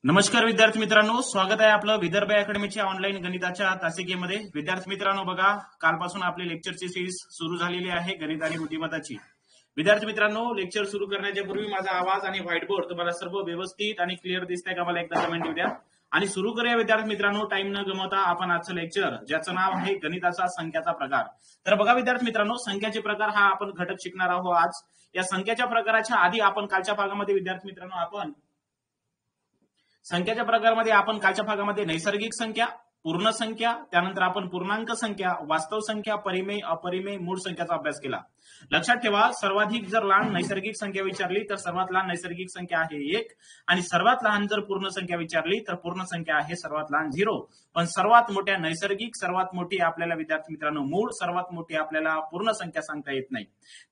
नमस्कार विद्यार्थी मित्रांनो, स्वागत आहे आपलं विदर्भ अकॅडमीच्या ऑनलाईन गणिताच्या तासिकेमध्ये। विद्यार्थी मित्रांनो बघा, कालपासून आपली लेक्चरची सीरीज सुरू झालेली आहे गणित आणि बुद्धिमत्ताची। विद्यार्थी मित्रांनो, लेक्चर सुरू करण्याच्या पूर्वी माझा आवाज आणि व्हाईट बोर्ड तुम्हाला सर्व व्यवस्थित आणि क्लिअर दिसतंय का? मला एकदा कमेंट द्या आणि सुरू करूया विद्यार्थी मित्रांनो। टाइम न गमावता आपण आजचं लेक्चर ज्याचं नाव आहे गणिताचा संख्याचा प्रकार। तर बघा विद्यार्थी मित्रांनो, संख्याचे प्रकार हा आपण घटक शिकणार आहोत आज। या संख्याच्या प्रकाराच्या आधी आपण कालच्या भागामध्ये विद्यार्थी मित्रांनो आपण संख्याच्या प्रकारामध्ये आपण कालच्या भागामध्ये नैसर्गिक संख्या, पूर्ण संख्या, त्यानंतर आपण पूर्णांक संख्या, वास्तव संख्या, परिमेय, अपरिमेय, मूळ संख्याचा अभ्यास केला। लक्षात ठेवा, सर्वाधिक जर लहान नैसर्गिक संख्या विचारली तर सर्वात लहान नैसर्गिक संख्या आहे 1 आणि सर्वात लहान जर पूर्ण संख्या विचारली तर पूर्ण संख्या आहे सर्वात लहान 0। पण सर्वात मोठ्या नैसर्गिक, सर्वात मोठी आपल्याला विद्यार्थी मित्रांनो मूळ, सर्वात मोठी आपल्याला पूर्ण संख्या सांगता येत नाही।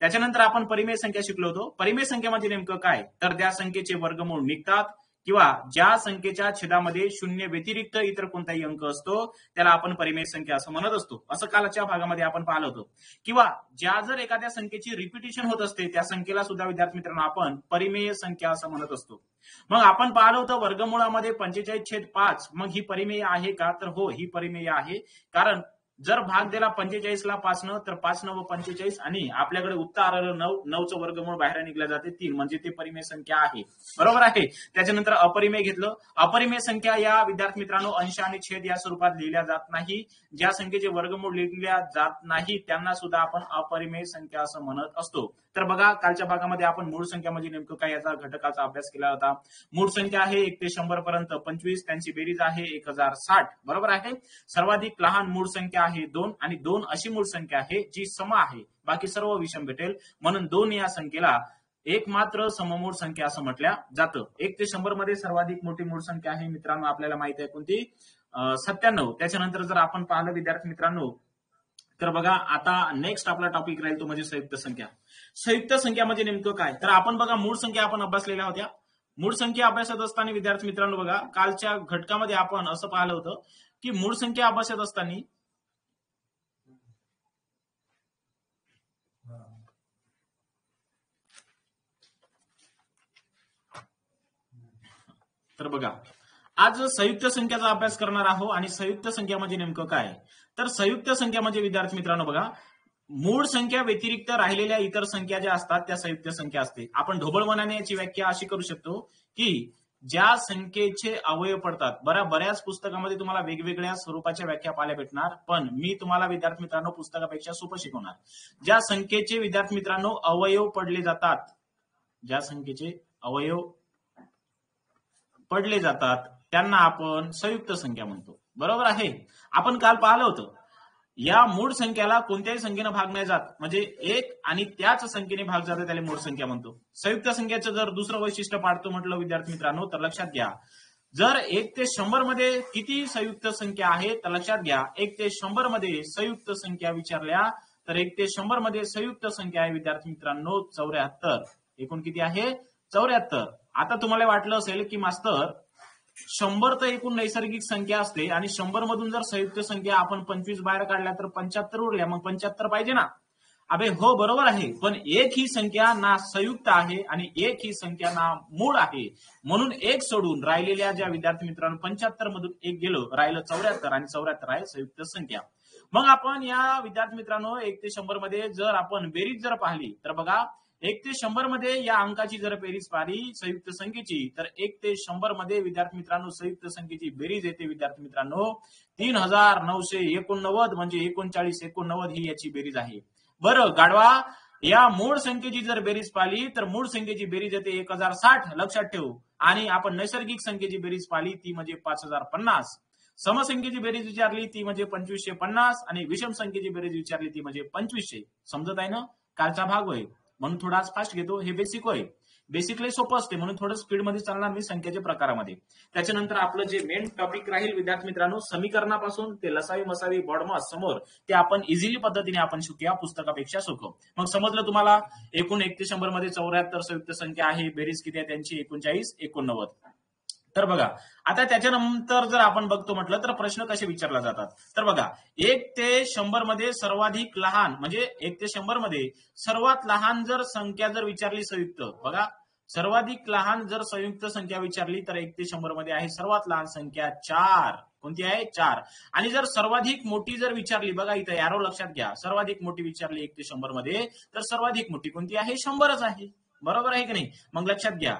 त्याच्यानंतर आपण परिमेय संख्या शिकलो होतो। परिमेय संख्येमध्ये नेमकं काय, तर त्या संख्येचे वर्गमूळ निघतात किंवा ज्या संख्येच्या छेदामध्ये शून्य व्यतिरिक्त इतर कोणताही अंक असतो त्याला आपण परिमेय संख्या असं म्हणत असतो, असं कालच्या भागामध्ये आपण पाहिलं होतं। किंवा ज्या जर एखाद्या संख्येची रिपिटेशन होत असते त्या संख्येला सुद्धा विद्यार्थी मित्रांनो आपण परिमेय संख्या असं म्हणत असतो। मग आपण पाहिलं होतं वर्गमूळामध्ये 45/5, मग ही परिमेय आहे का? तर हो, ही परिमेय आहे। कारण जर भाग दिला 45 ला 5 न, तर 5 9 45 आणि आपल्याकडे उत्तर आलं 9, 9चं वर्गमूळ बाहेर निघलं जाते 3, म्हणजे ते परिमेय संख्या आहे, बरोबर आहे। त्याच्यानंतर अपरिमेय घेतलं। अपरिमेय संख्या या विद्यार्थी मित्रांनो अंश आणि छेद या स्वरूपात लिहिल्या जात नाही। ज्या संख्येचे वर्गमूळ लिहिल्या जात नाही त्यांना सुद्धा आपण अपरिमेय संख्या असं म्हणत असतो। तर बघा, कालच्या भागामध्ये आपण मूळ संख्या म्हणजे नेमकं काय याचा घटकाचा अभ्यास केला होता। मूळ संख्या आहे 1 ते 100 पर्यंत 25, त्यांची बेरीज आहे 1060, बरोबर आहे। सर्वाधिक लहान मूळ संख्या आहे 2 आणि 2 अशी मूळ संख्या आहे जी सम आहे, बाकी सर्व विषम भेटेल, म्हणून 2 या संख्येला एक मात्र सममूळ संख्या असं म्हटलं जातं। 1 ते 100 मध्ये सर्वाधिक मोठी मूळ संख्या आहे मित्रांनो आपल्याला माहिती आहे कोणती, 97। त्याच्यानंतर जर आपण पाहिलं विद्यार्थी मित्रांनो तर बघा, आता नेक्स्ट आपला टॉपिक राहील तो म्हणजे संयुक्त संख्या। संयुक्त संख्या म्हणजे नेमकं काय, तर आपण बघा मूळ संख्या आपण अभ्यासलेल्या होत्या। मूळ संख्या अभ्यासत असताना विद्यार्थी मित्रांनो बघा, कालच्या घटकामध्ये आपण असं पाहिलं होतं की मूळ संख्या अभ्यासत असताना तर बघा, आज संयुक्त संख्याचा अभ्यास करणार आहोत। आणि संयुक्त संख्या म्हणजे नेमकं काय, तर संयुक्त संख्या म्हणजे विद्यार्थी मित्रांनो बघा, मूळ संख्या व्यतिरिक्त राहिलेल्या इतर संख्या ज्या असतात त्या संयुक्त संख्या असते। आपण ढोबळमानाने याची व्याख्या अशी करू शकतो की ज्या संख्येचे अवयव पडतात, बऱ्याच पुस्तकामध्ये तुम्हाला वेगवेगळ्या स्वरूपाच्या व्याख्या पाहायला भेटणार, पण मी तुम्हाला विद्यार्थी मित्रांनो पुस्तकापेक्षा सोपं शिकवणार। ज्या संख्येचे विद्यार्थी मित्रांनो अवयव पडले जातात, ज्या संख्येचे अवयव पडले जातात त्यांना आपण संयुक्त संख्या म्हणतो, बरोबर आहे। आपण काल पाहिलं होतं या मूळ संख्याला कोणत्याही संख्येने भाग नाही जात, म्हणजे एक आणि त्याच संख्येने भाग जाते त्याला मूळ संख्या म्हणतो। संयुक्त संख्येचं जर दुसरं वैशिष्ट्य पाडतो म्हटलं विद्यार्थी मित्रांनो तर लक्षात घ्या, जर 1 ते 100 मध्ये किती संयुक्त संख्या आहे तर लक्षात घ्या, 1 ते 100 मध्ये संयुक्त संख्या विचारल्या तर 1 ते 100 मध्ये संयुक्त संख्या आहे विद्यार्थी मित्रांनो 74। एकूण किती आहे? 74। आता तुम्हाला वाटलं असेल की मास्तर 100 तर एकूण नैसर्गिक संख्या असते आणि 100 मधून जर संयुक्त संख्या आपण 25 बाहेर काढल्या तर 75 उरल्या, मग 75 पाहिजे ना? अबे हो, बरोबर आहे, पण एक ही संख्या ना संयुक्त आहे आणि एक ही संख्या ना मूळ आहे, म्हणून एक सोडून राहिलेल्या ज्या विद्यार्थी मित्रांनो 75 मधून एक गेलो, राहिलं 74 आणि 74 आहे संयुक्त संख्या। मग आपण या विद्यार्थी मित्रांनो 1 ते 100 मध्ये जर आपण बेरीज जर पाहिली तर बघा, 1 ते 100 मध्ये या अंकाची जर बेरीज पाहिली संयुक्त संख्येची तर 1 ते 100 मध्ये विद्यार्थी मित्रांनो संयुक्त संख्येची बेरीज येते विद्यार्थी मित्रांनो 3989, म्हणजे 3989 ही याची बेरीज आहे। बरं गाढवा, या मूळ संख्येची जर बेरीज पाहिली तर मूळ संख्येची बेरीज येते 1060, लक्षात ठेवू। आणि आपण नैसर्गिक संख्येची बेरीज पाहिली ती म्हणजे 5050। समसंख्येची बेरीज विचारली ती म्हणजे 2550 आणि विषम संख्येची बेरीज विचारली ती म्हणजे 2500। समजत आहे ना? कालचा भाग होय म्हणून थोडा फास्ट घेतो, हे बेसिक होय, बेसिकली सोपं असते म्हणून थोडं स्पीड मध्ये चालणार मी संख्येच्या प्रकारामध्ये। त्याच्यानंतर आपलं जे मेन टॉपिक राहील विद्यार्थी मित्रांनो समीकरणापासून ते लसावी मसावी बॉडमास समोर ते आपण इझिली पद्धतीने आपण शिकूया, पुस्तकापेक्षा सोपं। मग समजलं तुम्हाला, एकूण 1 ते 100 मध्ये 74 संयुक्त संख्या आहे, बेरीज किती आहे त्यांची 3989। तर बघा, आता त्याच्यानंतर जर आपण बघतो म्हटलं तर प्रश्न कसे विचारला जातात, तर बघा 1 ते 100 मध्ये सर्वाधिक लहान, म्हणजे 1 ते 100 मध्ये सर्वात लहान जर संख्या जर विचारली संयुक्त, बघा सर्वाधिक लहान जर संयुक्त संख्या विचारली तर 1 ते 100 मध्ये आहे सर्वात लहान संख्या 4. कोणती आहे? 4. आणि जर सर्वाधिक मोठी जर विचारली, बघा इथं यारो लक्षात घ्या, सर्वाधिक मोठी विचारली 1 ते 100 मध्ये, तर सर्वाधिक मोठी कोणती आहे? 100च आहे. बरोबर आहे की नाही? मग लक्षात घ्या.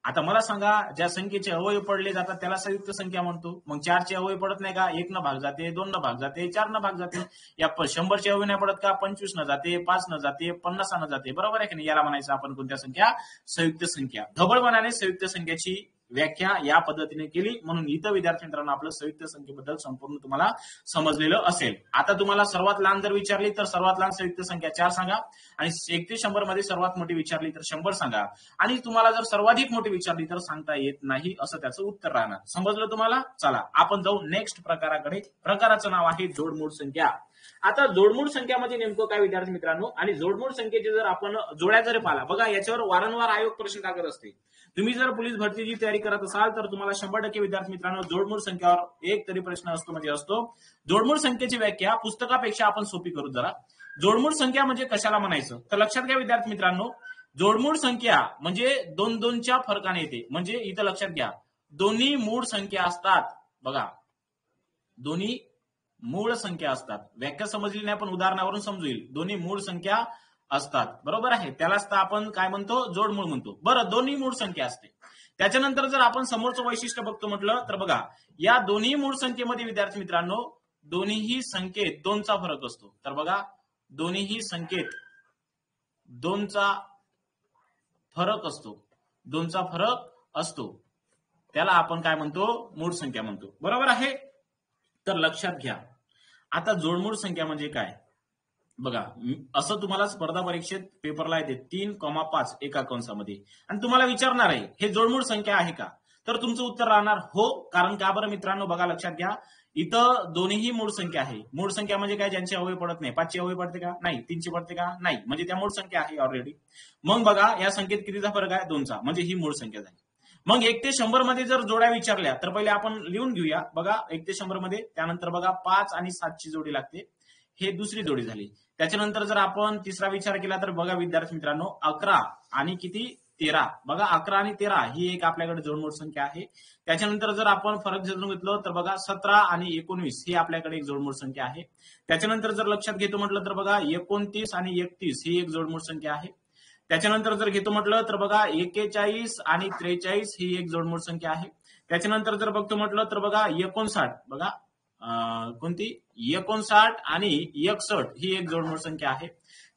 आता मला सांगा, ज्या संख्येचे अवयव पडले जातात त्याला संयुक्त संख्या म्हणतो. मग 4चे अवयव पडत नाही का? 1 न भाग जाते, 2 न भाग जाते, 4 न भाग जाते. या 100चे अवयव नाही पडत का? 25 न जाते, 5 न जाते, 50 न जाते. बरोबर आहे की नाही? याला म्हणायचं आपण कोणत्या संख्या? संयुक्त संख्या. ढबळमानाने संयुक्त संख्येची व्याख्या या पद्धतीने केली, म्हणून इथं विद्यार्थी मित्रांनो आपलं संयुक्त संख्येबद्दल संपूर्ण तुम्हाला समजलेलं असेल. आता तुम्हाला सर्वात लहान जर विचारली तर सर्वात लहान संयुक्त संख्या 4 सांगा, आणि 1 ते 100 मध्ये सर्वात मोठी विचारली तर 100 सांगा, आणि तुम्हाला जर सर्वाधिक मोठी विचारली तर सांगता येत नाही असं त्याचं उत्तर राहणार. समजलं तुम्हाला? चला आपण जाऊ नेक्स्ट प्रकाराकडे. प्रकाराचं नाव आहे जोडमूळ संख्या. आता जोडमूळ संख्या म्हणजे नेमकं काय विद्यार्थी मित्रांनो? आणि जोडमूळ संख्येचे जर आपण जोड्या जर पाहिला, बघा याच्यावर वारंवार आयोग प्रश्न टाकत असते. तुम्ही जर पोलीस भरतीची तयारी करत असाल तर तुम्हाला 100% विद्यार्थी मित्रांनो जोडमूळ संख्यावर एक तरी प्रश्न असतो म्हणजे असतो. जोडमूळ संख्येची व्याख्या पुस्तकापेक्षा आपण सोपी करू जरा. जोडमूळ संख्या म्हणजे कशाला म्हणायचं? तर लक्षात घ्या विद्यार्थी मित्रांनो, जोडमूळ संख्या म्हणजे 2-2च्या फरकाने येते. म्हणजे इथं लक्षात घ्या, दोन्ही मूळ संख्या असतात. बघा, दोन्ही मूळ संख्या असतात. व्याख्या समजली नाही पण उदाहरणावरून समजू येईल. दोन्ही मूळ संख्या असतात. बरोबर आहे? त्यालाच तर आपण काय म्हणतो? जोडमूळ म्हणतो. बरं, दोन्ही मूळ संख्या असते. त्याच्यानंतर जर आपण समोरचं वैशिष्ट्य बघतो म्हटलं तर बघा, या दोन्ही मूळ संख्येमध्ये विद्यार्थी मित्रांनो दोन्हीही संख्येत 2चा फरक असतो. तर बघा, दोन्हीही संख्येत 2चा फरक असतो. 2चा फरक असतो. त्याला आपण काय म्हणतो? मूळ संख्या म्हणतो. बरोबर आहे? तर लक्षात घ्या, आता जोडमूळ संख्या म्हणजे काय? बघा, असं तुम्हाला स्पर्धा परीक्षेत पेपरला येते 3,5 एका कंसामध्ये, आणि तुम्हाला विचारणार आहे हे जोडमूळ संख्या आहे का? तर तुमचं उत्तर राहणार हो. कारण का बरं मित्रांनो? बघा लक्षात घ्या, इथं दोन्हीही मूळ संख्या आहे. मूळ संख्या म्हणजे काय? ज्यांचे अवयव पडत नाही. 5चे अवयव पडते का? नाही. 3चे पडते का? नाही. म्हणजे त्या मूळ संख्या आहे ऑलरेडी. मग बघा, या संख्येत कितीचा फरक आहे? 2चा. म्हणजे ही मूळ संख्या झाली. मग 1 ते 100 मध्ये जर जोड्या विचारल्या तर पहिले आपण लिहून घेऊया. बघा, 1 ते 100 मध्ये, त्यानंतर बघा 5 आणि 7ची जोडी लागते. हे दुसरी जोडी झाली. त्याच्यानंतर जर आपण तिसरा विचार केला तर बघा विद्यार्थी मित्रांनो, 11 आणि किती? 13. बघा, 11 आणि 13 ही एक आपल्याकडे जोडमूळ संख्या आहे. त्याच्यानंतर जर आपण फरक जाणून घेतलं तर बघा 17 आणि 19 ही आपल्याकडे एक जोडमूळ संख्या आहे. त्याच्यानंतर जर लक्षात घेतो म्हटलं तर बघा 29 आणि 31 ही एक जोडमूळ संख्या आहे. त्याच्यानंतर जर घेतो म्हटलं तर बघा 41 आणि 43 ही एक जोडमूळ संख्या आहे. त्याच्यानंतर जर बघतो म्हटलं तर बघा 59, बघा कोणती? 59 आणि 61 ही एक जोडमूळ संख्या आहे.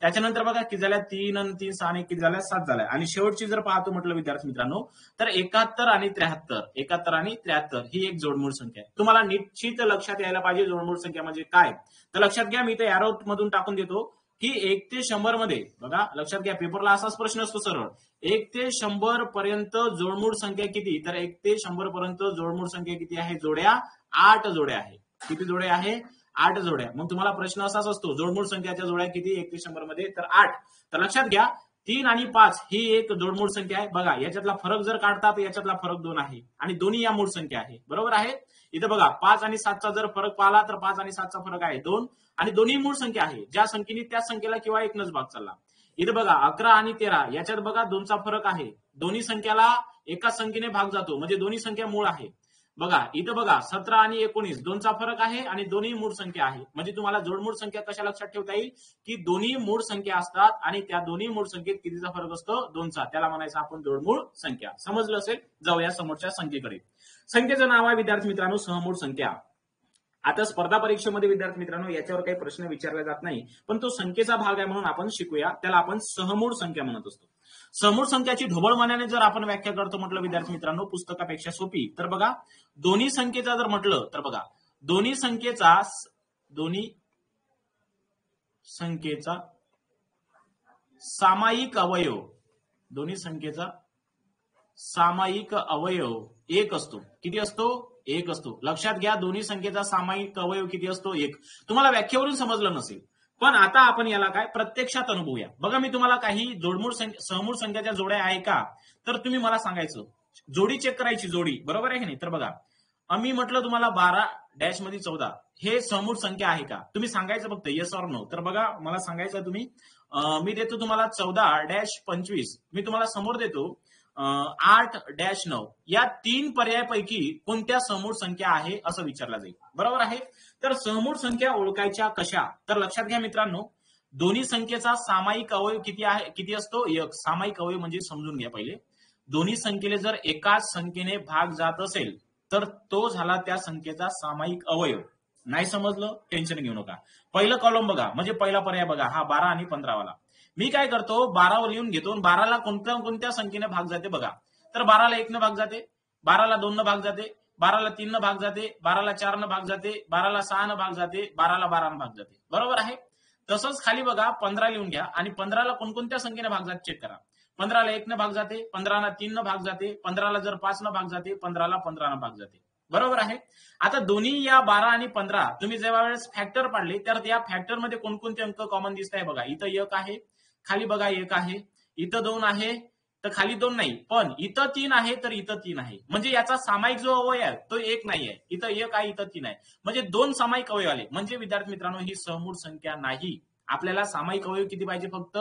त्याच्यानंतर बघा किती झाल्या? 3 आणि 3 6 आणि किती झाल्या? 7 झाल्या. आणि शेवटची जर पाहतो म्हटलं विद्यार्थी मित्रांनो तर 71 आणि 73, 71 आणि 73 ही एक जोडमूळ संख्या आहे. तुम्हाला निश्चित लक्षात यायला पाहिजे जोडमूळ संख्या म्हणजे काय. तर लक्षात घ्या, मी इथे एरो मधून टाकून देतो की 1 ते 100 मध्ये, बघा लक्षात घ्या, पेपरला असाच प्रश्न असतो सरळ. 1 ते 100 पर्यंत जोडमूळ संख्या किती? तर 1 ते 100 पर्यंत जोडमूळ संख्या किती आहे? जोड्या 8 जोड्या आहे. किती जोड्या आहे? 8 जोड्या. मग तुम्हाला प्रश्न असाच असतो, जोडमूळ संख्याच्या जोड्या किती 1 ते 100 मध्ये? तर 8. तर लक्षात घ्या, 3 आणि 5 ही एक जोडमूळ संख्या आहे. बघा, याच्यातला फरक जर काढता तर याच्यातला फरक 2 आहे, आणि दोन्ही या मूळ संख्या आहे. बरोबर आहे? इथं बघा 5 आणि 7चा जर फरक पाहिला तर 5 आणि 7चा फरक आहे 2, आणि दोन्ही मूळ संख्या आहे. ज्या संख्येने त्या संख्येला किंवा एकच भाग चालला. इथं बघा 11 आणि 13 याच्यात बघा 2चा फरक आहे. दोन्ही संख्याला एकाच संख्येने भाग जातो, म्हणजे दोन्ही संख्या मूळ आहे. बघा इथं बघा 17 आणि 19 2चा फरक आहे आणि दोन्ही मूळ संख्या आहे. म्हणजे तुम्हाला जोडमूळ संख्या कशा लक्षात ठेवता येईल की दोन्ही मूळ संख्या असतात आणि त्या दोन्ही मूळ संख्येत कितीचा फरक असतो? 2चा. त्याला म्हणायचं आपण जोडमूळ संख्या. समजलं असेल? जाऊया समोरच्या संख्येकडे. संख्येचं नाव आहे विद्यार्थी मित्रांनो सहमूळ संख्या. आता स्पर्धा परीक्षेमध्ये विद्यार्थी मित्रांनो याच्यावर काही प्रश्न विचारले जात नाही, पण तो संख्येचा भाग आहे म्हणून आपण शिकूया. त्याला आपण सहमूळ संख्या म्हणत असतो. समूळ संख्याची ढोबळमानाने जर आपण व्याख्या करतो म्हटलं विद्यार्थी मित्रांनो पुस्तकापेक्षा सोपी, तर बघा दोन्ही संख्येचा जर म्हटलं तर बघा दोन्ही संख्येचा सामायिक अवयव, दोन्ही संख्येचा सामायिक अवयव 1 असतो. किती असतो? 1 असतो. लक्षात घ्या, दोन्ही संख्येचा सामायिक अवयव किती असतो? 1. तुम्हाला व्याख्येवरून समजलं नसेल, पण आता आपण याला काय प्रत्यक्षात अनुभवूया. बघा, मी तुम्हाला काही जोडमूळ सहमूळ संख्याच्या जोड्या आहे का तर तुम्ही मला सांगायचं. जोडी चेक करायची, जोडी. बरोबर आहे की नाही? तर बघा, आम्ही म्हटलं तुम्हाला 12 डॅश मध्ये 14 हे समूळ संख्या आहे का? तुम्ही सांगायचं फक्त येस ऑर नो. तर बघा मला सांगायचं तुम्ही मी देतो तुम्हाला 14-25 मी तुम्हाला समोर देतो 8-9 या 3 पर्यायापैकी कोणत्या समूळ संख्या आहे असं विचारला जाईल. बरोबर आहे. तर समूळ संख्या ओळखायच्या कशा? तर लक्षात घ्या मित्रांनो, दोन्ही संख्येचा सामायिक अवयव किती असतो? 1. सामायिक अवयव म्हणजे समजून घ्या पहिले. दोन्ही संख्येला जर एकाच संख्येने भाग जात असेल तर तो झाला त्या संख्येचा सामायिक अवयव. नाही समजलं टेन्शन घेऊ नका. पहिलं कॉलम बघा, म्हणजे पहिला पर्याय बघा, हा 12 आणि 15 वाला. मी काय करतो 12 लिहून घेतो. 12ला कोणत्या संख्येने भाग जाते बघा. तर 12ला 1 न भाग जाते, 12ला 2 न भाग जाते, 12ला 3 न भाग जाते, 12ला 4 न भाग जाते, 12ला 6 न भाग जाते, 12ला 12 न भाग जाते. बरोबर आहे. तसंच खाली बघा 15 लिहून घ्या आणि 15ला कोणत्या संख्येने भाग जाते चेक करा. 15ला 1 न भाग जाते, 15ला 3 न भाग जाते, 15ला जर 5 न भाग जाते, 15ला 15 न भाग जाते. बरोबर आहे. आता दोन्ही या 12 आणि 15 तुम्ही जेव्हा वेळेस फॅक्टर पाडले तर या फॅक्टर मध्ये कोणकोणते अंक कॉमन दिसत आहे बघा. इथं 1 आहे, खाली बघा 1 आहे, इथं 2 आहे तर खाली 2 नाही, पण इथं 3 आहे तर इथं 3 आहे. म्हणजे याचा सामायिक जो अवयव आहे तो 1 नाही आहे. इथं 1 आहे, इथं 3 आहे. म्हणजे 2 सामायिक अवयव आले. म्हणजे विद्यार्थी मित्रांनो ही समूळ संख्या नाही. आपल्याला सामायिक अवयव किती पाहिजे? फक्त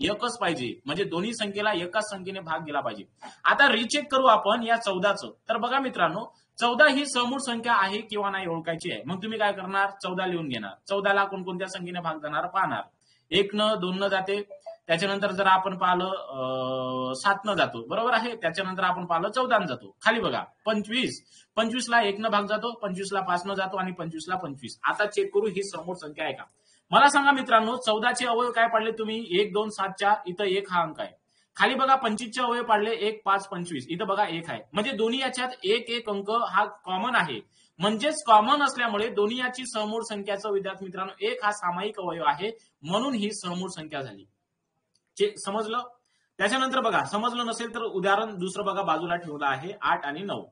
1च पाहिजे. म्हणजे दोन्ही संख्येला एकाच संख्येने भाग गेला पाहिजे. आता रिचेक करू आपण या 14चं. तर बघा मित्रांनो 14 ही समूळ संख्या आहे किंवा नाही ओळखायची आहे. मग तुम्ही काय करणार? 14 लिहून घेणार. 14ला कोणकोणत्या संख्येने भाग जाणार पाहणार. 1 न 2 न जाते, त्याच्यानंतर जर आपण पाहिलं 7 न जातो. बरोबर आहे. त्याच्यानंतर आपण पाहिलं 14 न जातो. खाली बघा 25ला 1 न भाग जातो, 25ला 5 न जातो आणि 25ला 25. आता चेक करू ही समूळ संख्या आहे का. मला सांगा मित्रांनो 14चे अवयव काय पाडले तुम्ही? 1 2 7 4. इथं 1 हा अंक आहे. खाली बघा 25चे अवयव पाडले 1 5 25. इथं बघा 1 आहे. म्हणजे दोन्ही याच्यात 1 अंक हा कॉमन आहे. म्हणजेच कॉमन असल्यामुळे दोन्ही याची समूळ संख्याचं विद्यार्थी मित्रांनो 1 हा सामायिक अवयव आहे. म्हणून ही समूळ संख्या झाली. समजलं? त्याच्यानंतर बघा समजलं नसेल तर उदाहरण दुसरं बघा बाजूला ठेवलं आहे 8 आणि 9.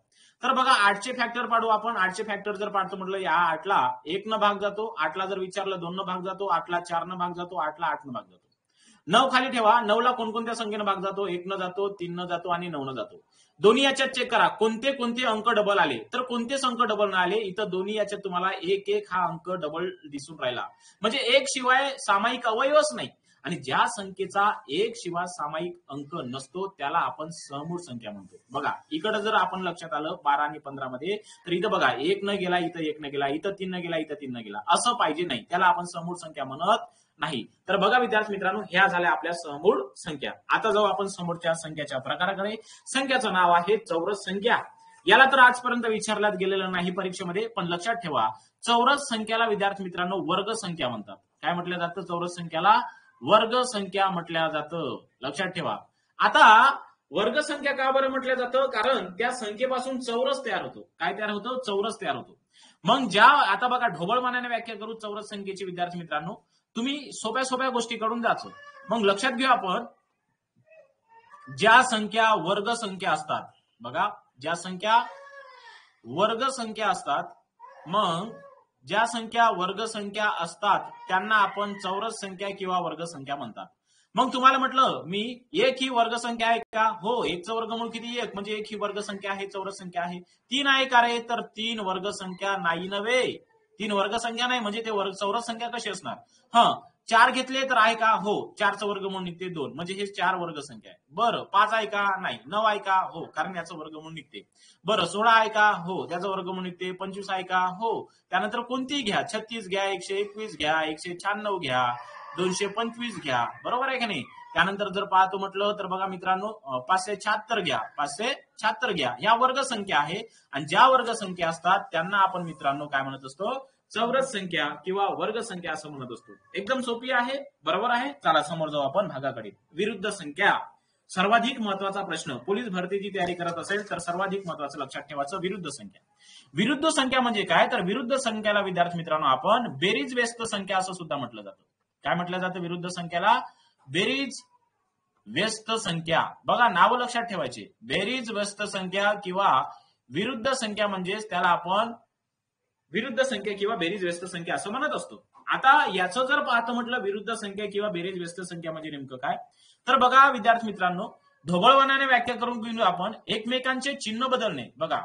तर बघा 8चे फॅक्टर पाडू आपण. 8चे फॅक्टर जर पाडतो म्हटलं या 8ला 1 न भाग जातो, 8ला जर विचारलं 2 न भाग जातो, 8ला 4 न भाग जातो, 8ला 8 न भाग जातो. 9 खाली ठेवा. 9ला कोणकोणत्या संख्येने भाग जातो? 1 न जातो, 3 न जातो आणि 9 न जातो. दोन्ही याच्यात चेक करा कोणते अंक डबल आले. तर कोणतेच अंक डबल न आले. इथं दोन्ही याच्यात तुम्हाला 1 हा अंक डबल दिसून राहिला. म्हणजे 1 शिवाय सामायिक अवयवच नाही. आणि ज्या संख्येचा 1 शिवाय सामायिक अंक नसतो त्याला आपण समूळ संख्या म्हणतो. बघा इकडे जर आपण लक्षात आलं 12 आणि 15 मध्ये तर इथं बघा 1 न गेला, इथं 1 न गेला, इथं 3 न गेला, इथं 3 न गेला. असं पाहिजे नाही. त्याला आपण समूळ संख्या म्हणत नाही. तर बघा विद्यार्थी मित्रांनो ह्या झाल्या आपल्या समूळ संख्या. आता जाऊ आपण समोरच्या संख्याच्या प्रकाराकडे. संख्याचं नाव आहे चौरस संख्या. याला तर आजपर्यंत विचारल्यात गेलेलं नाही परीक्षेमध्ये, पण लक्षात ठेवा चौरस संख्याला विद्यार्थी मित्रांनो वर्ग संख्या म्हणतात. काय म्हटलं जातं? चौरस संख्याला वर्ग संख्या म्हटल्या जातं. लक्षात ठेवा. आता वर्ग संख्या का बरं म्हटलं जातं? कारण त्या संख्येपासून चौरस तयार होतो. काय तयार होतं? चौरस तयार होतो. मग आता बघा ढोबळमानाने व्याख्या करू चौरस संख्येची विद्यार्थी मित्रांनो. तुम्ही सोप्या गोष्टी कडून जायचं. मग लक्षात घेऊ आपण ज्या संख्या वर्ग संख्या असतात बघा, ज्या संख्या वर्ग संख्या असतात, मग ज्या संख्या वर्ग संख्या असतात त्यांना आपण चौरस संख्या किंवा वर्ग संख्या म्हणतात. मग तुम्हाला म्हटलं मी 1 ही वर्ग संख्या आहे का? हो. 1चं वर्गमूळ किती? 1. म्हणजे 1 ही वर्ग संख्या आहे, चौरस संख्या आहे. 3 आहे का रे? तर 3 वर्ग संख्या नाही नव्हे. 3 वर्ग संख्या नाही म्हणजे ते चौरस संख्या कशी असणार? 4 घेतले तर आहे का? हो. 4चं वर्गमूळ निघते 2. म्हणजे हे 4 वर्ग संख्या आहे. बरं 5 आहे का? नाही. 9 आहे का? हो. कारण याचं वर्गमूळ निघते. बरं 16 आहे का? हो. त्याचं वर्गमूळ निघते. 25 आहे का? हो. त्यानंतर कोणतीही घ्या. 36 घ्या, 121 घ्या, 196 घ्या, 225 घ्या. बरोबर आहे का नाही? त्यानंतर जर पाहतो म्हटलं तर बघा मित्रांनो 576 घ्या, 576 घ्या. ह्या वर्ग संख्या आहे. आणि ज्या वर्ग संख्या असतात त्यांना आपण मित्रांनो काय म्हणत असतो? चौरस संख्या किंवा वर्ग संख्या असं म्हणत असतो. एकदम सोपी आहे. बरोबर आहे. चला समोर जाऊ आपण भागाकडे. विरुद्ध संख्या सर्वाधिक महत्वाचा प्रश्न. पोलीस भरतीची तयारी करत असेल तर सर्वाधिक महत्वाचं लक्षात ठेवायचं विरुद्ध संख्या. विरुद्ध संख्या म्हणजे काय? तर विरुद्ध संख्याला विद्यार्थी मित्रांनो आपण बेरीज व्यस्त संख्या असं सुद्धा म्हटलं जातं. काय म्हटलं जातं विरुद्ध संख्याला? बेरीज व्यस्त संख्या. बघा नाव लक्षात ठेवायचे. बेरीज व्यस्त संख्या किंवा विरुद्ध संख्या म्हणजेच त्याला आपण विरुद्ध संख्या किंवा बेरीज व्यस्त संख्या असं म्हणत असतो. आता याचं जर पाहतो म्हटलं विरुद्ध संख्या किंवा बेरीज व्यस्त संख्या म्हणजे नेमकं काय? तर बघा विद्यार्थी मित्रांनो ढोबळमानाने व्याख्या करून घेऊ आपण. एकमेकांचे चिन्ह बदलणे. बघा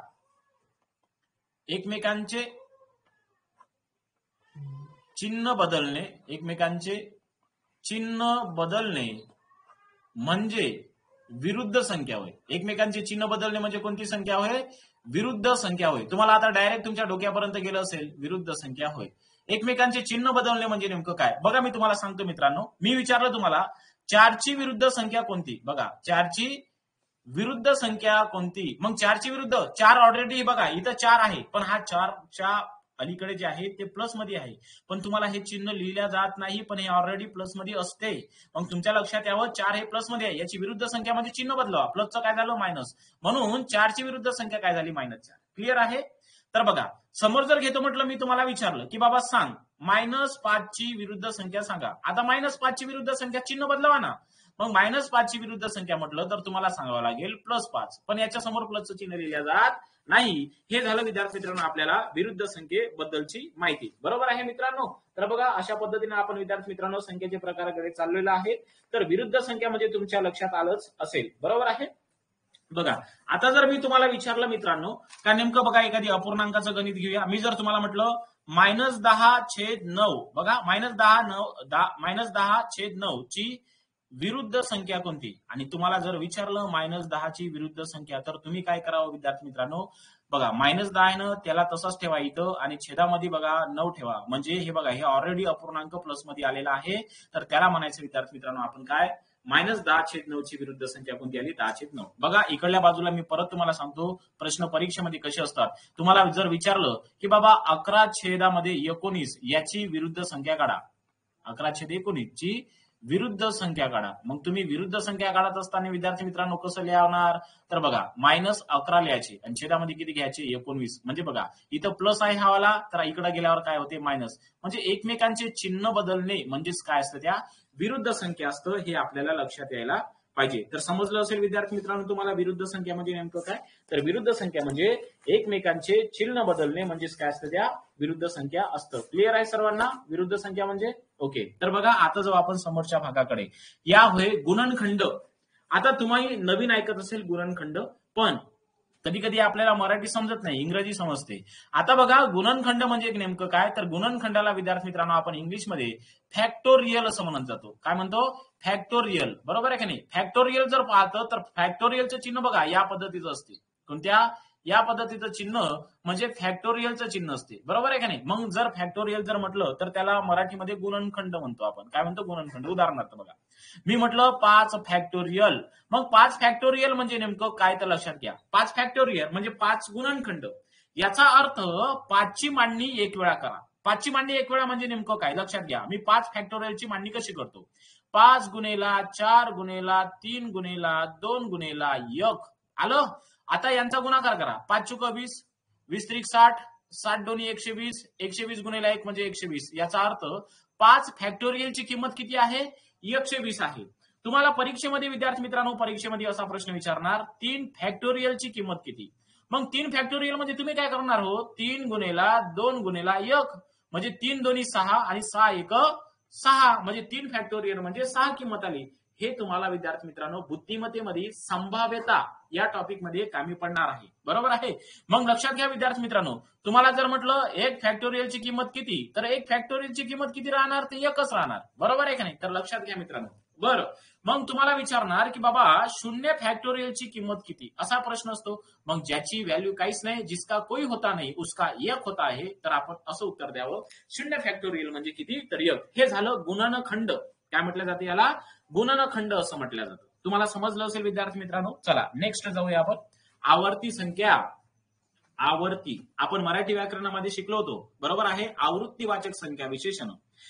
एकमेकांचे चिन्ह बदलणे, एकमेकांचे चिन्ह बदलणे म्हणजे विरुद्ध संख्या होय. एकमेकांचे चिन्ह बदलणे म्हणजे कोणती संख्या होय? विरुद्ध संख्या होय. तुम्हाला आता डायरेक्ट तुमच्या डोक्यापर्यंत गेलं असेल, विरुद्ध संख्या होय. एकमेकांचे चिन्ह बदलणे म्हणजे नेमकं काय? बघा मी तुम्हाला सांगतो मित्रांनो. मी विचारलं तुम्हाला 4ची विरुद्ध संख्या कोणती? बघा 4ची विरुद्ध संख्या कोणती? मग 4ची विरुद्ध 4 ऑलरेडी बघा इथं 4 आहे, पण हा 4च्या अलीकडे जे आहे ते प्लस मध्ये आहे, पण तुम्हाला हे चिन्ह लिहिल्या जात नाही, पण हे ऑलरेडी प्लस मध्ये असते. मग तुमच्या लक्षात यावं 4 हे प्लस मध्ये आहे, याची विरुद्ध संख्या म्हणजे चिन्ह बदलवा. प्लसचं काय झालं? मायनस. म्हणून 4ची विरुद्ध संख्या काय झाली? -4. क्लिअर आहे? तर बघा समोर जर घेतो म्हटलं, मी तुम्हाला विचारलं की बाबा सांग -5ची विरुद्ध संख्या सांगा. आता -5ची विरुद्ध संख्या चिन्ह बदलवा ना. मग -5ची विरुद्ध संख्या म्हटलं तर तुम्हाला सांगावं लागेल +5, पण याच्या समोर प्लसचं चिन्ह लिहिलं जात नाही. हे झालं विद्यार्थी मित्रांनो आपल्याला विरुद्ध संख्येबद्दलची माहिती. बरोबर आहे मित्रांनो? तर बघा अशा पद्धतीने आपण विद्यार्थी मित्रांनो संख्येचे प्रकाराकडे चाललेलो आहे. तर विरुद्ध संख्या म्हणजे तुमच्या लक्षात आलंच असेल. बरोबर आहे? बघा आता जर मी तुम्हाला विचारलं मित्रांनो का नेमकं बघा एखादी अपूर्णांकाचं गणित घेऊया. मी जर तुम्हाला म्हटलं -10/9, बघा -10/9 ची विरुद्ध संख्या कोणती? आणि तुम्हाला जर विचारलं -10ची विरुद्ध संख्या, तर तुम्ही काय करावं विद्यार्थी मित्रांनो? बघा -10 आहे ना, त्याला तसंच ठेवा इथं आणि छेदामध्ये बघा 9 ठेवा. म्हणजे हे बघा हे ऑलरेडी अपूर्णांक प्लस मध्ये आलेला आहे, तर त्याला म्हणायचं विद्यार्थी मित्रांनो आपण काय? -10/9 ची विरुद्ध संख्या कोणती आली? 10/9. बघा इकडल्या बाजूला मी परत तुम्हाला सांगतो, प्रश्न परीक्षेमध्ये कसे असतात. तुम्हाला जर विचारलं की बाबा 11/19 याची विरुद्ध संख्या काढा, 11/19 ची विरुद्ध संख्या काढा. मग तुम्ही विरुद्ध संख्या काढत असताना विद्यार्थी मित्रांनो कसं लिहावणार? तर बघा -11 लिहायचे आणि छेदामध्ये किती घ्यायचे? 19. म्हणजे बघा इथं प्लस आहे हा वाला, तर इकडे गेल्यावर काय होते? मायनस. म्हणजे एकमेकांचे चिन्ह बदलणे म्हणजेच काय असतं? त्या विरुद्ध संख्या असतं, हे आपल्याला लक्षात यायला पाहिजे. तर समजलं असेल विद्यार्थी मित्रांनो तुम्हाला विरुद्ध संख्या म्हणजे नेमकं काय? तर विरुद्ध संख्या म्हणजे एकमेकांचे चिन्ह बदलणे म्हणजेच काय असतं? त्या विरुद्ध संख्या असतं. क्लिअर आहे सर्वांना विरुद्ध संख्या म्हणजे? ओके. तर बघा आता जाऊ आपण समोरच्या भागाकडे. या होय गुणनखंड. आता तुम्ही नवीन ऐकत असेल गुणनखंड, पण कधी कधी आपल्याला मराठी समजत नाही, इंग्रजी समजते. आता बघा गुणनखंड म्हणजे नेमकं काय? तर गुणनखंडाला विद्यार्थी मित्रांनो आपण इंग्लिशमध्ये फॅक्टोरियल असं म्हणत जातो. काय म्हणतो? फॅक्टोरियल. बरोबर आहे का नाही? फॅक्टोरियल जर पाहतो तर फॅक्टोरियलचं चिन्ह बघा या पद्धतीचं असते. कोणत्या? या पद्धतीचं चिन्ह म्हणजे फॅक्टोरियलचं चिन्ह असते. बरोबर आहे का नाही? मग जर फॅक्टोरियल जर म्हटलं तर त्याला मराठीमध्ये गुणनखंड म्हणतो आपण. काय म्हणतो? गुणनखंड. उदाहरणार्थ बघा मी म्हटलं 5 फॅक्टोरियल. मग 5 फॅक्टोरियल म्हणजे नेमकं काय? तर लक्षात घ्या 5 फॅक्टोरियल म्हणजे 5 गुणनखंड. याचा अर्थ 5ची मांडणी एक वेळा करा. 5ची मांडणी एक वेळा म्हणजे नेमकं काय? लक्षात घ्या. मी 5 फॅक्टोरियलची मांडणी कशी करतो? 5 गुणेला 4 गुणेला 3 गुणेला 2 गुणेला 1 आलं. आता यांचा गुणाकार करा. 5 चुक 20, 20 त्रिक 60, 60 दोन्ही 120, 120 गुणेला 1 म्हणजे 120. याचा अर्थ 5 फॅक्टोरियलची किंमत किती आहे? 120 आहे. तुम्हाला परीक्षेमध्ये विद्यार्थी मित्रांनो परीक्षेमध्ये असा प्रश्न विचारणार 3 फॅक्टोरियलची किंमत किती? मग 3 फॅक्टोरियल म्हणजे तुम्ही काय करणार हो? 3 गुणेला 2 गुणेला 1 म्हणजे 3 दोन्ही 6 आणि 6 1 6 म्हणजे 3 फॅक्टोरियल म्हणजे 6 किंमत आली. हे तुम्हाला विद्यार्थी मित्रांनो बुद्धिमत्तेमध्ये संभाव्यता या टॉपिक मध्ये कामी पडणार आहे. बरोबर आहे? मग लक्षात घ्या विद्यार्थी मित्रांनो, तुम्हाला जर म्हटलं 1 फॅक्टोरियलची किंमत किती, तर 1 फॅक्टोरियलची किंमत किती राहणार? ते 1च राहणार. बरोबर आहे का नाही? तर लक्षात घ्या मित्रांनो. बरं मग तुम्हाला विचारणार की बाबा 0 फॅक्टोरियलची किंमत किती, असा प्रश्न असतो. मग ज्याची व्हॅल्यू काहीच नाही, जिसका कोई होता नाही उसका 1 होता आहे, तर आपण असं उत्तर द्यावं 0 फॅक्टोरियल म्हणजे किती? तर 1. हे झालं गुणनखंड. काय म्हटलं जाते याला? गुणनखंड असं म्हटलं जातं. तुम्हाला समजलं असेल विद्यार्थी मित्रांनो. चला नेक्स्ट जाऊया आपण. आवर्ती संख्या. आवर्ती आपण मराठी व्याकरणामध्ये शिकलो होतो. बरोबर आहे? आवृत्तीवाचक संख्या विशेषण.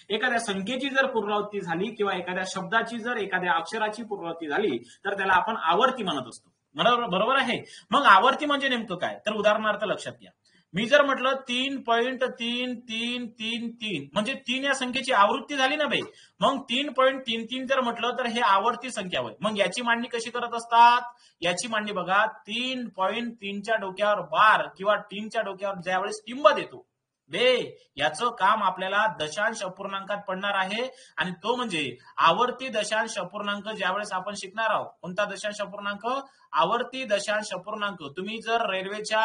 एखाद्या संख्येची जर पुनरावृत्ती झाली किंवा एखाद्या शब्दाची जर एखाद्या अक्षराची पुनरावृत्ती झाली तर त्याला आपण आवर्ती म्हणत असतो. बरोबर आहे? मग आवर्ती म्हणजे नेमकं काय? तर उदाहरणार्थ लक्षात घ्या. मी जर म्हटलं 3.3333 म्हणजे 3 या संख्येची आवृत्ती झाली ना बाई. मग 3.33 जर म्हटलं तर हे आवर्ती संख्या होय. मग याची मांडणी कशी करत असतात? याची मांडणी बघा 3.3च्या डोक्यावर बार किंवा 3च्या डोक्यावर ज्यावेळेस टिंब देतो बे, याचं काम आपल्याला दशांश अपूर्णांकात पडणार आहे आणि तो म्हणजे आवर्ती दशांश अपूर्णांक. ज्यावेळेस आपण शिकणार आहोत कोणता दशांश अपूर्णांक? आवर्ती दशांश अपूर्णांक. तुम्ही जर रेल्वेच्या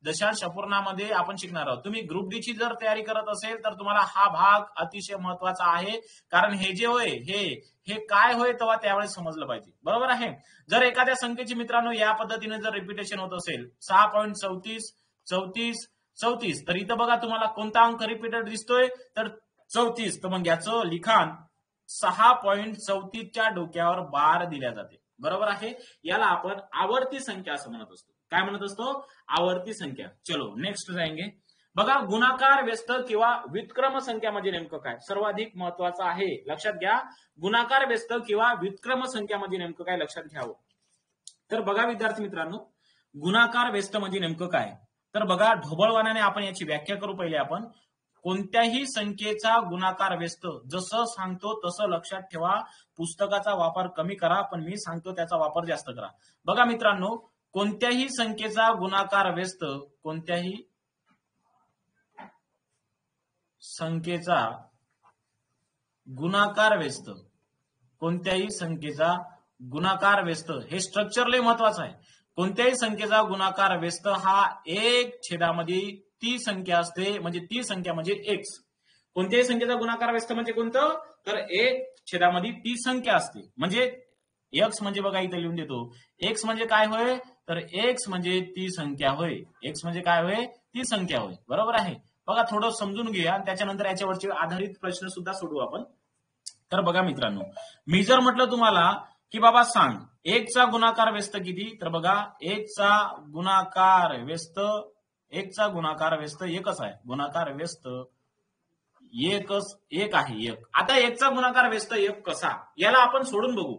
दशांश अपूर्णामध्ये आपण शिकणार आहोत. तुम्ही ग्रुप डी ची जर तयारी करत असेल तर तुम्हाला हा भाग अतिशय महत्वाचा आहे, कारण हे जे होय हे काय होय तेव्हा त्यावेळेस समजलं पाहिजे. बरोबर आहे. जर एखाद्या संख्येची मित्रांनो या पद्धतीने जर रिपिटेशन होत असेल 6.34 34 34, तर इथं बघा तुम्हाला कोणता अंक रिपीटेड दिसतोय, तर 34. तर मग याचं लिखाण 6.34 च्या डोक्यावर बार दिल्या जाते. बरोबर आहे. याला आपण आवर्ती संख्या असं म्हणत असतो. काय म्हणत असतो? आवर्ती संख्या. चलो नेक्स्ट जाएंगे. बघा गुणाकार व्यस्त किंवा व्युत्क्रम संख्या म्हणजे नेमकं काय, सर्वाधिक महत्वाचं आहे. लक्षात घ्या, गुणाकार व्यस्त किंवा व्युत्क्रम संख्या म्हणजे नेमकं काय लक्षात घ्यावं. तर बघा विद्यार्थी मित्रांनो, गुणाकार व्यस्त म्हणजे नेमकं काय, तर बघा ढोबळवाण्याने आपण याची व्याख्या करू. पहिले आपण कोणत्याही संख्येचा गुणाकार व्यस्त, जसं सांगतो तसं लक्षात ठेवा. पुस्तकाचा वापर कमी करा, पण मी सांगतो त्याचा वापर जास्त करा. बघा मित्रांनो, कोणत्याही संख्येचा गुणाकार व्यस्त, कोणत्याही संख्येचा गुणाकार व्यस्त, कोणत्याही संख्येचा गुणाकार व्यस्त, हे स्ट्रक्चर लय महत्वाचं आहे. कोणत्याही संख्येचा गुणाकार व्यस्त हा एक छेदामध्ये ती संख्या असते, म्हणजे ती संख्या म्हणजे एक्स. कोणत्याही संख्येचा गुणाकार व्यस्त म्हणजे कोणतं, तर एक छेदामध्ये ती संख्या असते, म्हणजे एक्स म्हणजे बघा इथे लिहून देतो, एक्स म्हणजे काय होय, तर एक्स म्हणजे ती संख्या होय. एक्स म्हणजे काय होय, ती संख्या होय. बरोबर आहे. बघा थोडं समजून घेऊया, त्याच्यानंतर याच्यावरचे आधारित प्रश्न सुद्धा सोडवू आपण. तर बघा मित्रांनो, मी जर म्हटलं तुम्हाला की बाबा सांग एकचा गुणाकार व्यस्त किती, तर बघा एकचा गुणाकार व्यस्त, एकचा गुणाकार व्यस्त एकच आहे. गुणाकार व्यस्त एकच एक आहे, एक. आता एकचा गुणाकार व्यस्त एक कसा, याला आपण सोडून बघू.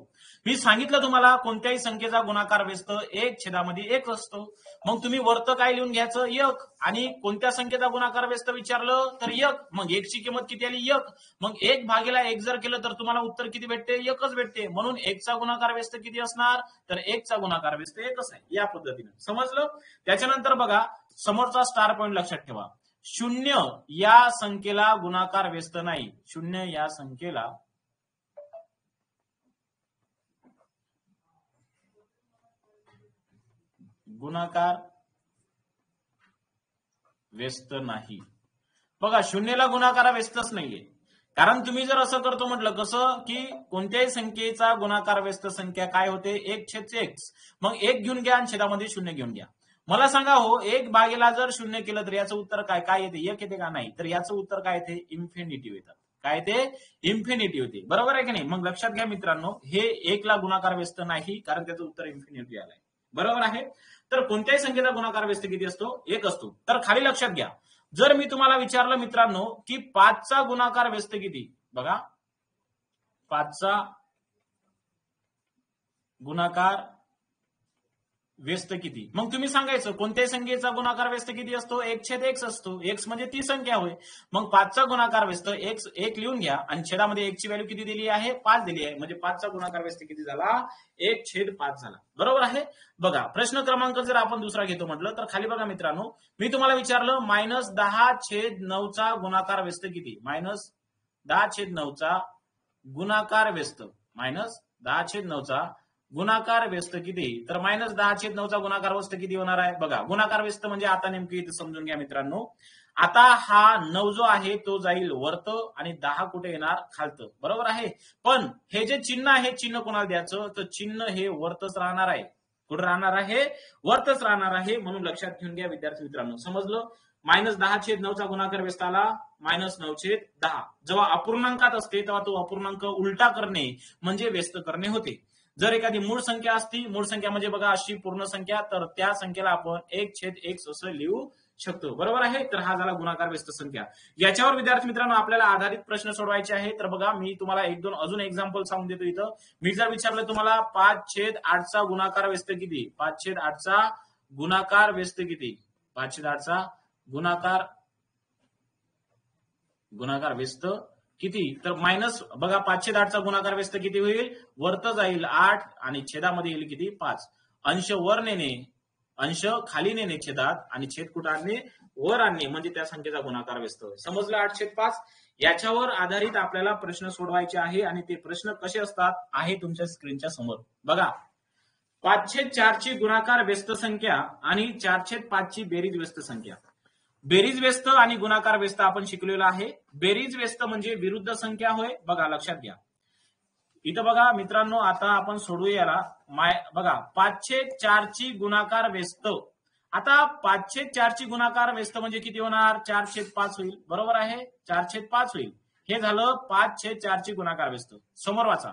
मी सांगितलं तुम्हाला कोणत्याही संख्येचा गुणाकार व्यस्त एक छेदामध्ये एक असतो. मग तुम्ही वरत काय लिहून घ्यायचं, एक. आणि कोणत्या संख्येचा गुणाकार व्यस्त विचारलं तर एक. मग एकची किंमत किती आली, एक. मग एक भागीला एक जर केलं तर तुम्हाला उत्तर किती भेटते, एकच भेटते. म्हणून एकचा गुणाकार व्यस्त किती असणार, तर एकचा गुणाकार व्यस्त एकच आहे. या पद्धतीने समजलं. त्याच्यानंतर बघा समोरचा स्टार पॉइंट लक्षात ठेवा. शून्य या संख्येला गुणाकार व्यस्त नाही. शून्य या संख्येला गुणाकार व्यस्त नाही. बघा शून्यला गुणाकार व्यस्तच नाहीये, कारण तुम्ही जर असं करतो म्हटलं कसं, की कोणत्याही संख्येचा गुणाकार व्यस्त संख्या काय होते, एक छेद एक्स. मग एक घेऊन घ्या आणि छेदामध्ये शून्य घेऊन घ्या. मला सांगा हो, एक भागीला जर शून्य केलं तर याचं उत्तर काय काय येते, एक येते का नाही, तर याचं उत्तर काय येते, इन्फिनिटी येतात. काय ते, इन्फिनिटी होते. बरोबर आहे की नाही. मग लक्षात घ्या मित्रांनो, हे एकला गुणाकार व्यस्त नाही, कारण त्याचं उत्तर इन्फिनिटी आलंय. बरोबर आहे. तर कोणत्याही संख्येचा गुणाकार व्यस्त किती असतो, एक असतो. तर खाली लक्षात घ्या, जर मी तुम्हाला विचारलं मित्रांनो की 5चा गुणाकार व्यस्त किती, बघा 5चा गुणाकार व्यस्त किती, मग तुम्ही सांगायचं कोणत्याही संख्येचा गुणाकार व्यस्त किती असतो, एक छेद एक्स असतो. एक्स म्हणजे ती संख्या होय. मग 5चा गुणाकार व्यस्त एक्स एक लिहून घ्या आणि छेदामध्ये एकची व्हॅल्यू किती दिली आहे, 5 दिली आहे. म्हणजे 5चा गुणाकार व्यस्त किती झाला, 1/5 झाला. बरोबर आहे. बघा प्रश्न क्रमांक जर आपण दुसरा घेतो म्हटलं तर खाली बघा मित्रांनो, मी तुम्हाला विचारलं -10/9चा गुणाकार व्यस्त किती, -10/9चा गुणाकार व्यस्त, -10/9चा गुणाकार व्यस्त किती, तर -10/9चा गुणाकार व्यस्त किती होणार आहे. बघा गुणाकार व्यस्त म्हणजे आता नेमकी इथे समजून घ्या मित्रांनो. आता हा 9 जो आहे तो जाईल वरत आणि 10 कुठे येणार, खालतं. बरोबर आहे. पण हे जे चिन्ह आहे, चिन्ह कोणाला द्यायचं, तर चिन्ह हे वरतच राहणार आहे. कुठे राहणार आहे, वरतच राहणार आहे. म्हणून लक्षात घेऊन घ्या विद्यार्थी मित्रांनो. समजलं. -10/9चा गुणाकार व्यस्त आला -9/10. जेव्हा अपूर्णांकात असते तेव्हा तो अपूर्णांक उलटा करणे म्हणजे व्यस्त करणे होते. जर एखादी मूळ संख्या असती, मूळ संख्या म्हणजे बघा अशी पूर्ण संख्या, तर त्या संख्येला आपण 1/x असं लिहू शकतो. बरोबर आहे. तर हा झाला गुणाकार व्यस्त संख्या. याच्यावर विद्यार्थी मित्रांनो आपल्याला आधारित प्रश्न सोडवायचे आहे. तर बघा मी तुम्हाला 1-2 अजून एक्झाम्पल सांगून देतो. इथं मी जर विचारलं तुम्हाला 5/8चा गुणाकार व्यस्त किती, 5/8चा गुणाकार व्यस्त किती, 5/8चा गुणाकार व्यस्त किती, तर मायनस बघा 5/8चा गुणाकार व्यस्त किती होईल, वरत जाईल 8 आणि छेदामध्ये येईल किती, 5. अंश वर नेणे, अंश खाली नेणे छेदात, आणि छेद कुठं आणणे, वर आणणे, म्हणजे त्या संख्येचा गुणाकार व्यस्त. समजलं. 8/5. याच्यावर आधारित आपल्याला प्रश्न सोडवायचे आहे आणि ते प्रश्न कसे असतात आहे तुमच्या स्क्रीनच्या समोर. बघा 5/4 ची गुणाकार व्यस्त संख्या आणि 4/5 ची बेरीज व्यस्त संख्या. बेरीज व्यस्त आणि गुणाकार व्यस्त आपण शिकलेलो आहे. बेरीज व्यस्त म्हणजे विरुद्ध संख्या होय. बघा लक्षात घ्या. इथं बघा मित्रांनो, आता आपण सोडूया याला. बघा 5/4 ची गुणाकार व्यस्त. आता 5/4 ची गुणाकार व्यस्त म्हणजे किती होणार? 4/5 होईल. बरोबर आहे, 4/5 होईल. हे झालं 5/4 ची गुणाकार व्यस्त. समोर वाचा.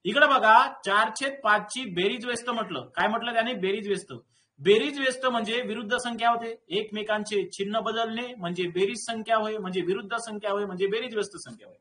इकडे बघा 4/5 ची बेरीज व्यस्त म्हटलं. काय म्हटलं त्याने? बेरीज व्यस्त. बेरीज व्यस्त म्हणजे विरुद्ध संख्या होते, एकमेकांचे चिन्ह बदलणे म्हणजे बेरीज संख्या होय, म्हणजे विरुद्ध संख्या होय, म्हणजे बेरीज व्यस्त संख्या होय.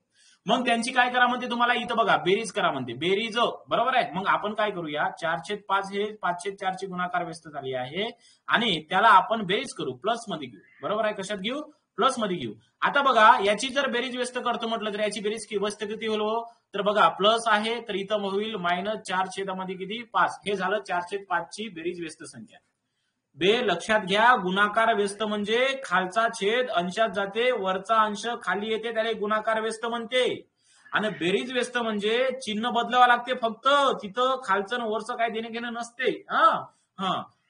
मग त्यांची काय करा म्हणते तुम्हाला? इथं बघा बेरीज करा म्हणते. बेरीज, बरोबर आहे. मग आपण काय करूया? 4/5 हे 5/4 ची गुणाकार व्यस्त झाली आहे आणि त्याला आपण बेरीज करू, प्लस मध्ये घेऊ. बरोबर आहे. कशात घेऊ? प्लस मध्ये घेऊ. आता बघा याची जर बेरीज व्यस्त करतो म्हटलं तर याची बेरीज व्यस्त किती होईल? तर बघा प्लस आहे तर इथं होईल -4 किती? 5. हे झालं 4/5 ची बेरीज व्यस्त संख्या. लक्षात घ्या, गुणाकार व्यस्त म्हणजे खालचा छेद अंशात जाते, वरचा अंश खाली येते, त्याला गुणाकार व्यस्त म्हणते. आणि बेरीज व्यस्त म्हणजे चिन्ह बदलावं लागते फक्त, तिथं खालचं वरचं काय देणे घेणं नसते.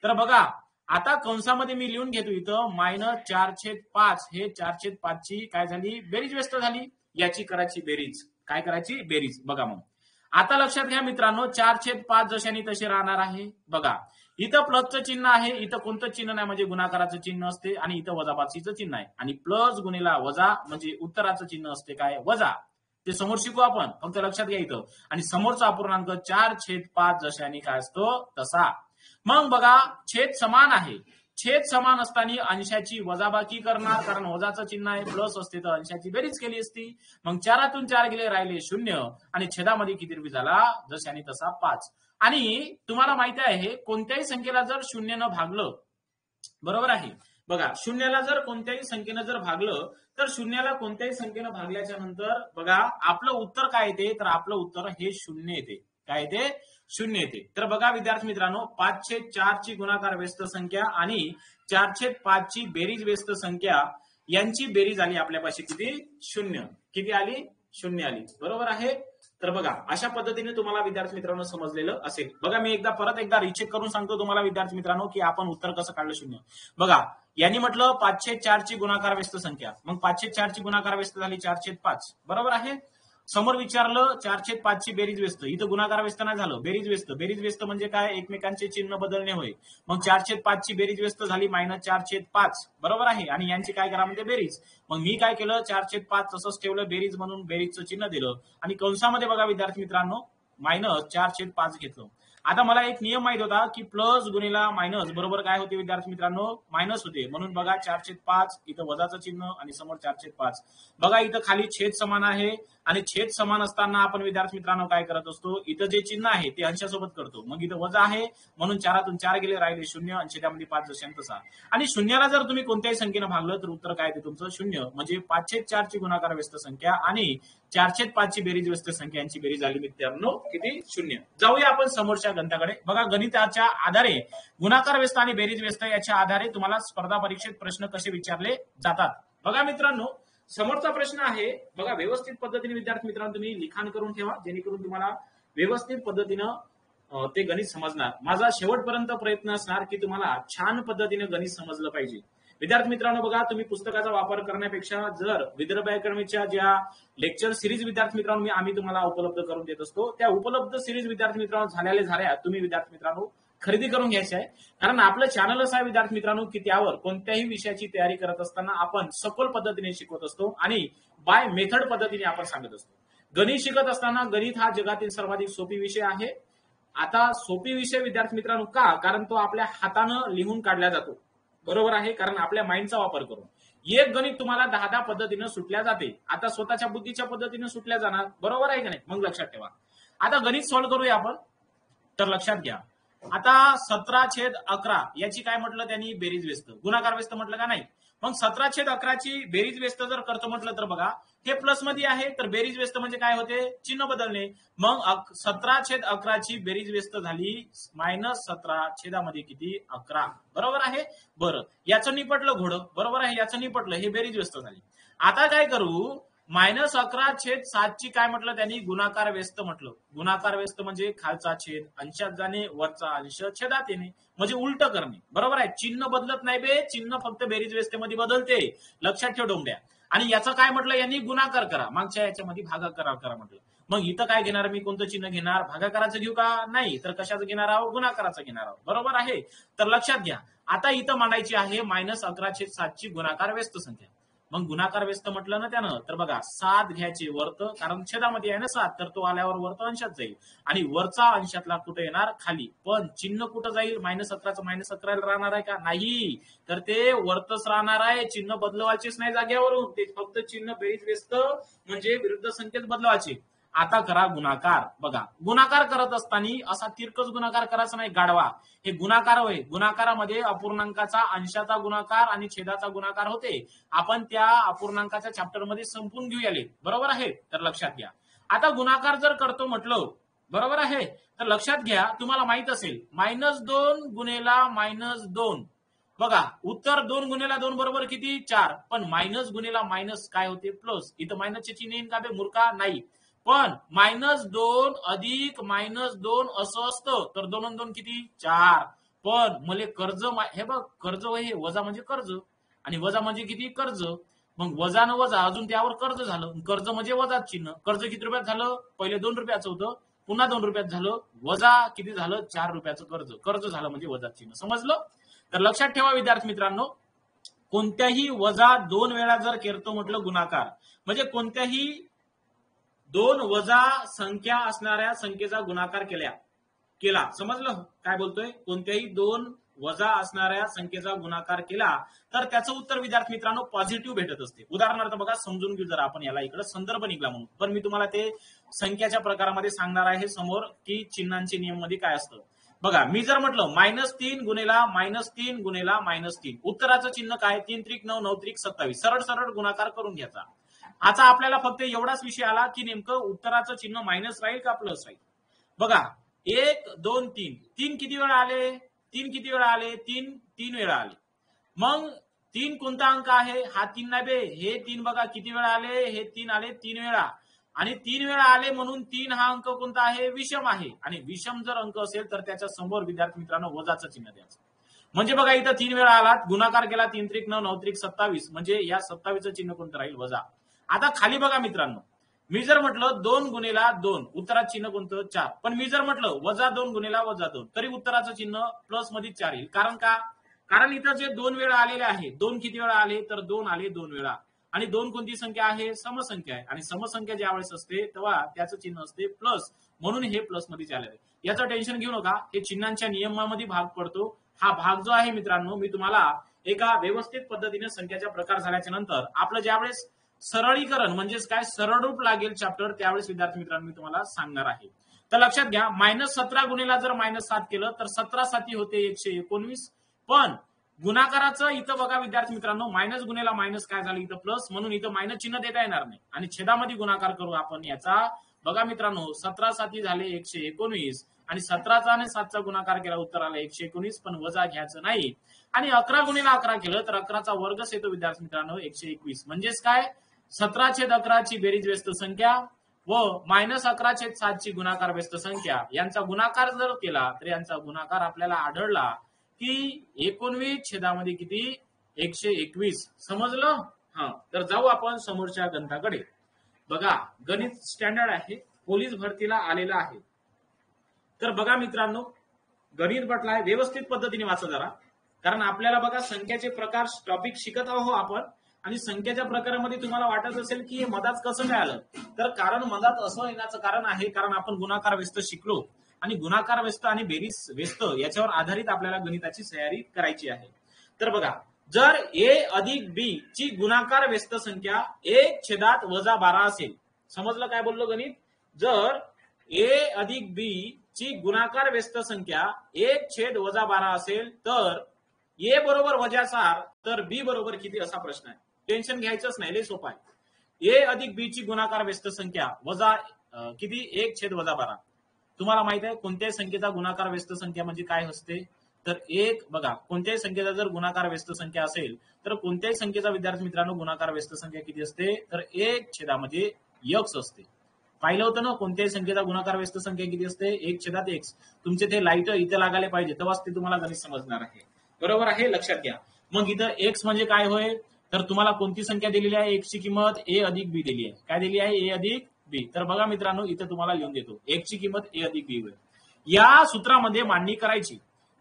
तर बघा आता कंसामध्ये मी लिहून घेतो इथं -4/5. हे 4/5 ची काय झाली? बेरीज व्यस्त झाली. याची करायची बेरीज. काय करायची? बेरीज. बघा मग आता लक्षात घ्या मित्रांनो, 4/5 जशानी तसे राहणार आहे. बघा इथं प्लसचं चिन्ह आहे, इथं कोणतं चिन्ह नाही म्हणजे गुणाकाराचं चिन्ह असते, आणि इथं वजाबाकीचं चिन्ह आहे. आणि प्लस गुणिला वजा म्हणजे उत्तराचं चिन्ह असते काय? वजा. ते समोर शिकू आपण, फक्त लक्षात घ्या इथं. आणि समोरचा अपूर्णांक 4/5 जशाने काय असतो तसा. मग बघा छेद समान आहे. छेद समान असताना अंशाची वजाबाकी करणार, कारण वजाचं चिन्ह आहे. प्लस असते तर अंशाची बेरीज केली असती. मग 4तून 4 गेले, राहिले 0. आणि छेदामध्ये किती रुपये झाला? जशाने तसा 5. आणि तुम्हाला माहिती आहे कोणत्याही संख्येला जर 0 भागलं, बरोबर आहे. बघा शून्याला जर कोणत्याही संख्येनं जर भागलं तर शून्याला कोणत्याही संख्येनं भागल्याच्या नंतर बघा आपलं उत्तर काय येते? तर आपलं उत्तर हे 0 येते. काय येते? 0 येते. तर बघा विद्यार्थी मित्रांनो, 5/4 ची गुणाकार व्यस्त संख्या आणि 4/5 ची बेरीज व्यस्त संख्या यांची बेरीज आली आपल्यापाशी किती? 0. किती आली? 0 आली. बरोबर आहे. तर बघा अशा पद्धतीने तुम्हाला विद्यार्थी मित्रांनो समजलेलं असेल. बघा मी परत एकदा रिचेक करून सांगतो तुम्हाला विद्यार्थी मित्रांनो की आपण उत्तर कसं काढलं 0. बघा यांनी म्हटलं 5/4 ची गुणाकार व्यस्त संख्या. मग 5/4 ची गुणाकार व्यस्त झाली 4/5. बरोबर आहे. समोर विचारलं 4/5 ची बेरीज व्यस्त. इथं गुणाकार व्यस्त नाही झालं, बेरीज व्यस्त. बेरीज व्यस्त म्हणजे काय? एकमेकांचे चिन्ह बदलणे होय. मग 4/5 ची बेरीज व्यस्त झाली -4/5. बरोबर आहे. आणि यांची काय करा म्हणजे बेरीज. मग मी काय केलं? 4/5 तसंच ठेवलं बेरीज म्हणून, बेरीजचं चिन्ह दिलं. आणि कंसामध्ये बघा विद्यार्थी मित्रांनो -4/5 घेतलं. आता मला एक नियम माहित होता की प्लस गुणिला मायनस बरोबर काय होते विद्यार्थी मित्रांनो? मायनस होते. म्हणून बघा 4/5 इथं वजाचं चिन्ह आणि समोर 4/5. बघा इथं खाली छेद समान आहे आणि छेद समान असताना आपण विद्यार्थी मित्रांनो काय करत असतो? इथं जे चिन्ह आहे ते अंशासोबत करतो. मग इथं वजा आहे म्हणून 4तून 4 गेले, राहिले 0. आणि छेदामध्ये 5 जशांत तसा. आणि शून्याला जर तुम्ही कोणत्याही संख्येनं भागलं तर उत्तर काय येते तुमचं? 0. म्हणजे 5/4 ची गुणाकार व्यस्त संख्या आणि 4/5 ची बेरीज व्यस्त संख्या यांची बेरीज झाली मित्रांनो किती? 0. जाऊया आपण समोरच्या गणिताकडे. बघा गणिताच्या आधारे गुणाकार व्यस्त आणि बेरीज व्यस्त याच्या आधारे तुम्हाला स्पर्धा परीक्षेत प्रश्न कसे विचारले जातात. बघा मित्रांनो समोरचा प्रश्न आहे. बघा व्यवस्थित पद्धतीने विद्यार्थी मित्रांनो तुम्ही लिखाण करून ठेवा, जेणेकरून तुम्हाला व्यवस्थित पद्धतीनं ते गणित समजणार. माझा शेवटपर्यंत प्रयत्न असणार की तुम्हाला छान पद्धतीने गणित समजलं पाहिजे. विद्यार्थी मित्रांनो बघा तुम्ही पुस्तकाचा वापर करण्यापेक्षा जर विदर्भ अकॅडमीच्या ज्या लेक्चर सिरीज विद्यार्थी मित्रांनो आम्ही तुम्हाला उपलब्ध करून देत असतो, त्या उपलब्ध सिरीज विद्यार्थी मित्रांनो झाल्या तुम्ही विद्यार्थी मित्रांनो खरेदी करून घ्यायची आहे. कारण आपलं चॅनलच आहे विद्यार्थी मित्रांनो की त्यावर कोणत्याही विषयाची तयारी करत असताना आपण सखोल पद्धतीने शिकवत असतो आणि बाय मेथड पद्धतीने आपण सांगत असतो. गणित शिकत असताना गणित हा जगातील सर्वाधिक सोपी विषय आहे. आता सोपी विषय विद्यार्थी मित्रांनो का? कारण तो आपल्या हातानं लिहून काढला जातो. बरोबर आहे. कारण आपल्या माइंडचा वापर करून एक गणित तुम्हाला 10 पद्धतीनं सुटल्या जाते. आता स्वतःच्या बुद्धीच्या पद्धतीने सुटल्या जाणार. बरोबर आहे का नाही? मग लक्षात ठेवा. आता गणित सॉल्व्ह करूया आपण. तर लक्षात घ्या आता 17/11 याची काय म्हटलं त्यांनी? बेरीज व्यस्त. गुणाकार व्यस्त म्हटलं का नाही? मग 17/11 ची बेरीज व्यस्त जर करतो म्हटलं तर बघा हे प्लस मध्ये आहे, तर बेरीज व्यस्त म्हणजे काय होते? चिन्ह बदलणे. मग 17/11 ची बेरीज व्यस्त झाली -17 छेदामध्ये किती? 11. बरोबर आहे. बरं याचं निपटलं घोडं. बरोबर आहे. याचं निपटलं, हे बेरीज व्यस्त झाली. आता काय करू? -11/7 ची काय म्हटलं त्यांनी, गुणाकार व्यस्त म्हटलं. गुणाकार व्यस्त म्हणजे खालचा छेद अंशात जाणे, वरचा अंश छेदात येणे, म्हणजे उलट करणे. बरोबर आहे. चिन्ह बदलत नाही बे, चिन्ह फक्त बेरीज व्यस्तेमध्ये बदलते. लक्षात ठेव डोंबड्या. आणि याचं काय म्हटलं यांनी, गुणाकार करा. मागच्या याच्यामध्ये भागाकार करा म्हटलं. मग इथं काय घेणार मी, कोणतं चिन्ह घेणार, भागाकाराचं घेऊ का, नाही तर कशाचं घेणार आहोत, गुणाकाराचं घेणार आहोत. बरोबर आहे. तर लक्षात घ्या, आता इथं मांडायची आहे -11/7 ची गुणाकार व्यस्त संख्या. मग गुणाकार व्यस्त म्हटलं ना त्यानं, तर बघा 7 घ्यायचे वर्त, कारण छेदामध्ये आहे ना 7, तर तो आल्यावर वर्त अंशात जाईल आणि वरचा अंशातला कुठे येणार, खाली. पण चिन्ह कुठं जाईल, -11चं -11 राहणार आहे का, नाही, तर ते वरतच राहणार आहे. चिन्ह बदलवायचेच नाही जागेवरून, ते फक्त चिन्ह बेरीज व्यस्त म्हणजे विरुद्ध संख्येत बदलवायचे. आता करा गुणाकार. बघा गुणाकार करत असताना असा तिरकस गुणाकार करायचा नाही गाडवा. हे गुणाकार होय. गुणाकारामध्ये अपूर्णांकाचा अंशाचा गुणाकार आणि छेदाचा गुणाकार होते. आपण त्या अपूर्णांकाच्या चॅप्टर मध्ये संपून घेऊयाले. बरोबर आहे. तर लक्षात घ्या, आता गुणाकार जर करतो म्हटलं, बरोबर आहे, तर लक्षात घ्या, तुम्हाला माहित असेल -2 गुणेला -2. बघा उत्तर 2 गुणेला 2 बरोबर किती, 4. पण मायनस गुणेला मायनस काय होते, प्लस. इथं मायनसचे चिन्ह येईन का बे मूर्खा, नाही. पण -2 अधिक -2 असं असतं, तर 2 आणि 2 किती, 4. पण मले कर्ज, हे बघ कर्ज हे वजा म्हणजे कर्ज आणि वजा म्हणजे किती, कर्ज. मग वजा न वजा अजून त्यावर कर्ज झालं. कर्ज म्हणजे वजा चिन्ह. कर्ज किती रुपयात झालं, पहिले 2 रुपयाचं होतं, पुन्हा 2 रुपयात झालं, वजा किती झालं, 4 रुपयाचं कर्ज. कर्ज झालं म्हणजे वजा चिन्ह. समजलं. तर लक्षात ठेवा विद्यार्थी मित्रांनो, कोणत्याही वजा 2 वेळा जर करतो म्हटलं गुणाकार, म्हणजे कोणत्याही 2 वजा संख्या असणाऱ्या संख्येचा गुणाकार केला. समजलं काय बोलतोय, कोणत्याही 2 वजा असणाऱ्या संख्येचा गुणाकार केला तर त्याचं उत्तर विद्यार्थी मित्रांनो पॉझिटिव्ह भेटत असते. उदाहरणार्थ बघा, समजून घेऊ जरा आपण याला, इकडे संदर्भ निघला म्हणून, पण मी तुम्हाला ते संख्याच्या प्रकारामध्ये सांगणार आहे समोर की चिन्हांचे नियम मध्ये काय असतं. बघा मी जर म्हटलं -3 गुणेला -3 गुणेला -3, उत्तराचं चिन्ह काय, 3 त्रिक 9, 9 त्रिक 27. सरळ सरळ गुणाकार करून घ्यायचा. आता आपल्याला फक्त एवढाच विषय आला की नेमकं उत्तराचं चिन्ह मायनस राहील का प्लस राहील. बघा 1 2 3, 3 किती वेळा आले, 3 किती वेळा आले, 3 वेळा आले. मग 3 कोणता अंक आहे, हा 3 नाही बे, हे 3 बघा किती वेळा आले, हे 3 आले 3 वेळा. आणि 3 वेळा आले म्हणून 3 हा अंक कोणता आहे, विषम आहे. आणि विषम जर अंक असेल तर त्याच्या समोर विद्यार्थी मित्रांनो वजाचं चिन्ह द्यायचं. म्हणजे बघा इथं 3 वेळा आलात, गुणाकार केला, 3 त्रिक 9, 9 त्रिक 27, म्हणजे या 27चं चिन्ह कोणतं राहील, वजा. आता खाली बघा मित्रांनो, मी जर म्हटलं 2 गुणेला 2, उत्तराचं चिन्ह कोणतं, 4. पण मी जर म्हटलं -2 गुणेला -2, तरी उत्तराचं चिन्ह प्लस मध्ये 4 येईल. कारण का, कारण इथं जे 2 वेळा आलेले आहे, 2 किती वेळा आले, तर 2 आले 2 वेळा. आणि 2 कोणती संख्या आहे, समसंख्या आहे. आणि समसंख्या ज्या वेळेस असते तेव्हा त्याचं चिन्ह असते प्लस, म्हणून हे प्लस मध्ये आलेलं आहे. याचं टेन्शन घेऊ नका, हे चिन्हांच्या नियमामध्ये भाग पडतो. हा भाग जो आहे मित्रांनो, मी तुम्हाला एका व्यवस्थित पद्धतीने संख्याचा प्रकार झाल्याच्या नंतर आपलं ज्यावेळेस सरळीकरण म्हणजेच काय सरळ रूप लागेल चॅप्टर, त्यावेळेस विद्यार्थी मित्रांनो मी तुम्हाला सांगणार आहे. तर लक्षात घ्या, -17 गुणेला जर -7 केलं तर 17 साती होते 119. पण गुणाकाराचं इथं बघा विद्यार्थी मित्रांनो, मायनस गुणेला मायनस काय झालं, इथं प्लस, म्हणून इथं मायनस चिन्ह देता येणार नाही. आणि छेदामध्ये गुणाकार करू आपण याचा. बघा मित्रांनो 17 साती झाले 119 आणि 17चा आणि 7चा गुणाकार केला, उत्तर आलं 119, पण वजा घ्यायचं नाही. आणि 11 गुणेला 11 केलं तर 11चा वर्गच येतो विद्यार्थी मित्रांनो 121. म्हणजेच काय, 17/11 ची बेरीज व्यस्त संख्या व -11/7 ची गुणाकार व्यस्त संख्या यांचा गुणाकार जर केला तर यांचा गुणाकार आपल्याला आढळला की 19 छेदामध्ये किती, 121. समजलं. हा, तर जाऊ आपण समोरच्या गणिताकडे. बघा गणित स्टँडर्ड आहे, पोलीस भरतीला आलेला आहे. तर बघा मित्रांनो, गणित म्हटलाय व्यवस्थित पद्धतीने वाचा जरा, कारण आपल्याला बघा संख्याचे प्रकार टॉपिक शिकत आहोत आपण. आणि संख्याच्या प्रकारामध्ये तुम्हाला वाटत असेल की हे मधात कसं काय आलं, तर कारण मधात असं येण्याचं कारण आहे, कारण आपण गुणाकार व्यस्त शिकलो आणि गुणाकार व्यस्त आणि बेरीज व्यस्त याच्यावर आधारित आपल्याला गणिताची तयारी करायची आहे. तर बघा, जर a अधिक b ची गुणाकार व्यस्त संख्या 1/-12 असेल. समजलं काय बोललो गणित, जर a अधिक b ची गुणाकार व्यस्त संख्या 1/-12 असेल तर a बरोबर -4 तर b बरोबर किती, असा प्रश्न आहे. टेन्शन घ्यायचंच नाही, लय सोपा आहे. a अधिक b ची गुणाकार व्यस्त संख्या वजा किती, 1/-12. तुम्हाला माहित आहे कोणत्याही संख्येचा गुणाकार व्यस्त संख्या म्हणजे काय असते, तर एक बघा कोणत्याही संख्येचा जर गुणाकार व्यस्त संख्या असेल तर कोणत्याही संख्येचा विद्यार्थी मित्रांनो गुणाकार व्यस्त संख्या किती असते तर 1/, x असते. पाहिलं होतं ना कोणत्याही संख्येचा गुणाकार व्यस्त संख्या किती असते 1/x. तुमचे ते लाईट इथे लागायला पाहिजे तेव्हाच ते तुम्हाला गणित समजणार आहे. बरोबर आहे, लक्षात घ्या. मग इथं x म्हणजे काय होय तर तुम्हाला कोणती संख्या दिलेली आहे x ची किंमत a अधिक b दिली आहे. काय दिली आहे a अधिक b. तर बघा मित्रांनो इथं तुम्हाला लिहून देतो x ची किंमत a अधिक b होय. या सूत्रामध्ये मांडणी करायची.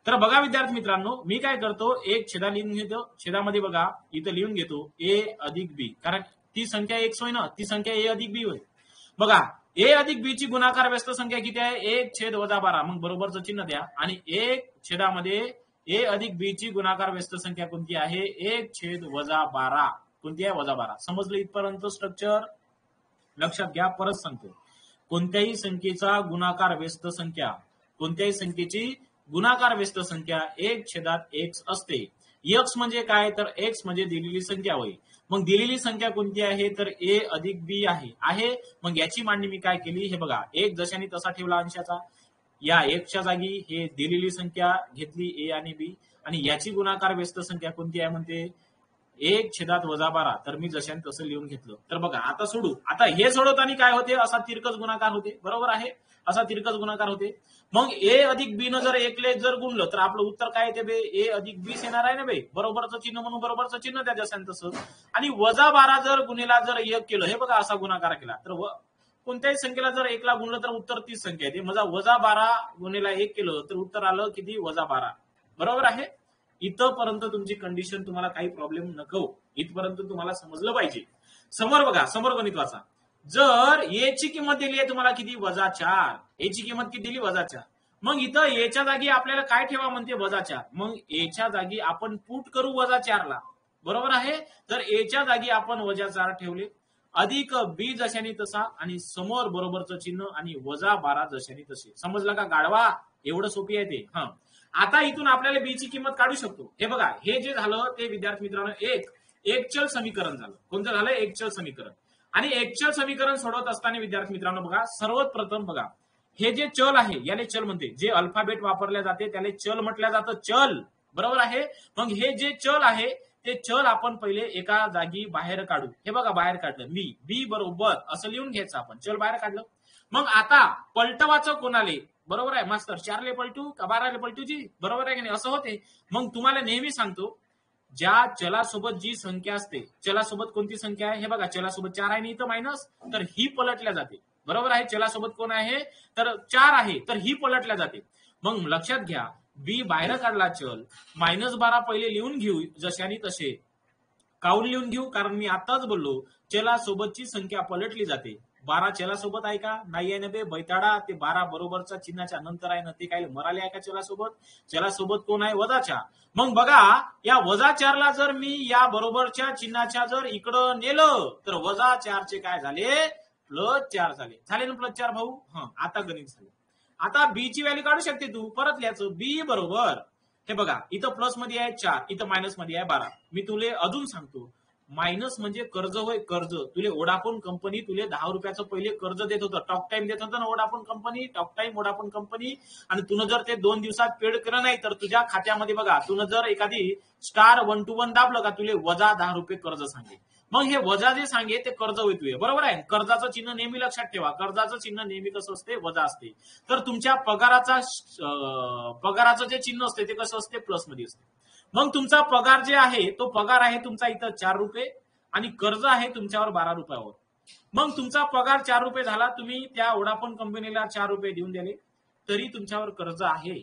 तर बघा विद्यार्थी मित्रांनो मी काय करतो एक छेदा लिहून घेतो. छेदामध्ये बघा इथं लिहून घेतो a अधिक b कारण ती संख्या x होय ना ती संख्या a अधिक b होय. बघा a अधिक b ची गुणाकार व्यस्त संख्या किती आहे 1/12. मग बरोबरचं चिन्ह द्या आणि 1/मध्ये a अधिक b ची गुणाकार व्यस्त संख्या कोणती आहे 1/12. कोणती आहे -12. समजलं इथपर्यंत स्ट्रक्चर? लक्षात घ्या परत सांगतो. कोणत्याही संख्येचा गुणाकार व्यस्त संख्या कोणत्याही संख्येची गुणाकार व्यस्त संख्या 1/x असते. x म्हणजे काय तर x म्हणजे दिलेली संख्या होय. मग दिलेली संख्या कोणती आहे तर a अधिक b आहे. मग याची मांडणी मी काय केली हे बघा एक जशाने तसा ठेवला अंशाचा. या 1च्या जागी हे दिलेली संख्या घेतली a आणि b आणि याची गुणाकार व्यस्त संख्या कोणती आहे म्हणते 1/12. तर मी जशाने तसं लिहून घेतलं. तर बघा आता सोडू. आता हे सोडवताना काय होते असा तिरकस गुणाकार होते. बरोबर आहे असा तिरकस गुणाकार होते. मग a अधिक b न जर 1 जर गुणलं तर आपलं उत्तर काय येते बे a अधिक b येणार आहे ना बे. बरोबरचं चिन्ह म्हणून बरोबरचं चिन्ह त्या जशाने तसं. आणि -12 जर गुणिला जर 1 केलं हे बघा असा गुणाकार केला तर कोणत्याही संख्येला जर 1 ला गुणलं तर उत्तर तीच संख्या येते. -12 गुणिला 1 केलं तर उत्तर आलं किती -12. बरोबर आहे. इथपर्यंत तुमची कंडिशन तुम्हाला काही प्रॉब्लेम नको. इथपर्यंत तुम्हाला समजलं पाहिजे. समोर बघा समोर गणित वाचा. जर a ची किंमत दिली आहे तुम्हाला किती -4. a ची किंमत किती दिली -4. मग इथं a च्या जागी आपल्याला काय ठेवा म्हणते -4. मग a च्या जागी आपण पुट करू -4 ला. बरोबर आहे. तर a च्या जागी आपण -4 ठेवले अधिक b जशाने तसा आणि समोर बरोबरचं चिन्ह आणि -12 जशाने तसे. समजलं का गाढवा? एवढं सोपी आहे ते. आता इथून आपल्याला बी ची किंमत काढू शकतो. हे बघा हे जे झालं ते विद्यार्थी मित्रांनो एक चल समीकरण झालं. कोणतं झालं एक चल समीकरण. आणि एक चल समीकरण सोडवत असताना विद्यार्थी मित्रांनो बघा सर्वात प्रथम बघा हे जे चल आहे याले चल म्हणते. जे अल्फाबेट वापरल्या जाते त्याला चल म्हटलं जातं. चल बरोबर आहे. मग हे जे चल आहे ते चल आपण पहिले एका जागी बाहेर काढू. हे बघा बाहेर काढलं मी बी बरोबर असं लिहून घ्यायचं आपण. चल बाहेर काढलं. मग आता पलटवाचं कोणाले बरोबर आहे मास्तर 4 ले पलटू का 12 ले पलटूची बरोबर आहे की नाही असं होते. मग तुम्हाला नेहमी सांगतो ज्या चलासोबत जी संख्या असते चलासोबत कोणती संख्या आहे हे बघा चलासोबत 4 आहे आणि इथं मायनस तर ही पलटल्या जाते. बरोबर आहे. चलासोबत कोण आहे तर 4 आहे तर ही पलटल्या जाते. मग लक्षात घ्या बी बाहेर काढला चल -12 पहिले लिहून घेऊ जशाने तसे. काऊन लिहून घेऊ कारण मी आताच बोललो चलासोबतची संख्या पलटली जाते. 12 चलासोबत आहे का नाही आहे ना बे बैताडा. ते 12 बरोबरचा चिन्हाच्या नंतर आहे ना ते काय मराले आहे का चलासोबत. चलासोबत कोण आहे -4. मग बघा या -4 ला जर मी या बरोबरच्या चिन्हाच्या जर इकडं नेलं तर -4 चे काय झाले +4 झाले. झाले ना +4 भाऊ. आता गणित झालं. आता बी ची व्हॅल्यू काढू शकते तू परत लिहायचं बी बरोबर. हे बघा इथं प्लस मध्ये आहे 4 इथं मायनस मध्ये आहे 12. मी तुले अजून सांगतो मायनस म्हणजे कर्ज होय कर्ज. तुले वोडाफोन कंपनी तुले 10 रुपयाचं पहिले कर्ज देत होतं. टॉक टाइम देत होतं ना Vodafone company. Talk time Vodafone company. आणि तुनं जर ते 2 दिवसात पेड केलं नाही तर तुझ्या खात्यामध्ये बघा तुनं जर एखादी *121 दाबलं का तुले -10 कर्ज सांगे. मग हे वजा जे सांगे ते कर्ज होईल. बरोबर आहे. कर्जाचं चिन्ह नेहमी लक्षात ठेवा. कर्जाचं चिन्ह नेहमी कसं असते वजा असते. तर तुमच्या पगाराचं जे चिन्ह असते ते कसं असते प्लस मध्ये असते. मग तुमचा पगार जे आहे तो पगार आहे तुमचा इथं 4 रुपये आणि कर्ज आहे तुमच्यावर 12 रुपयावर. मग तुमचा पगार 4 रुपये झाला. तुम्ही त्या वोडाफोन कंपनीला 4 रुपये देऊन दिले तरी तुमच्यावर कर्ज आहे.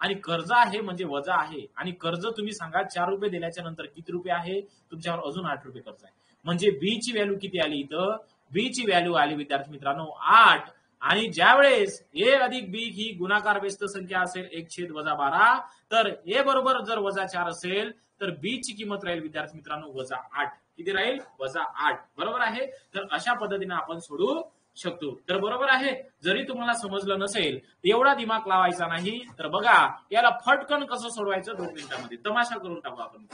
आणि कर्ज आहे म्हणजे वजा आहे. आणि कर्ज तुम्ही सांगा 4 रुपये दिल्याच्या नंतर किती रुपये आहे तुमच्यावर अजून 8 रुपये कर्ज आहे. म्हणजे बी ची व्हॅल्यू किती आली इथं बी ची व्हॅल्यू आली विद्यार्थी मित्रांनो 8. आणि ज्यावेळेस ए अधिक बी ही गुणाकार व्यस्त संख्या असेल 1/12 तर ए बरोबर जर -4 असेल तर बी ची किंमत राहील विद्यार्थी मित्रांनो -8. किती राहील -8. बरोबर आहे. तर अशा पद्धतीने आपण सोडू शकतो. तर बरोबर आहे. जरी तुम्हाला समजलं नसेल एवढा दिमाग लावायचा नाही. तर बघा याला फटकन कसं सोडवायचं 2 मिनिटांमध्ये तमाशा करून टाकू आपण.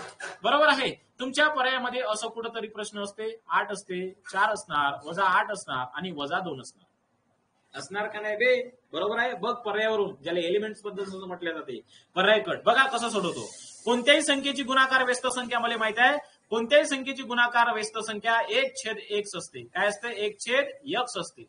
बरोबर आहे. तुमच्या पर्यायामध्ये असं कुठंतरी प्रश्न असते 8 असते 4 असणार -8 असणार आणि -2 असणार. असणार का नाही बे? बरोबर आहे. बघ पर्यायावरून, ज्याला एलिमेंट्स बद्दल म्हटले जाते, पर्याय कट. बघा कसं सोडवतो. कोणत्याही संख्येची गुणाकार व्यस्त संख्या मला माहित आहे. कोणत्याही संख्येची गुणाकार व्यस्त संख्या 1/x असते. काय असते? 1/x असते.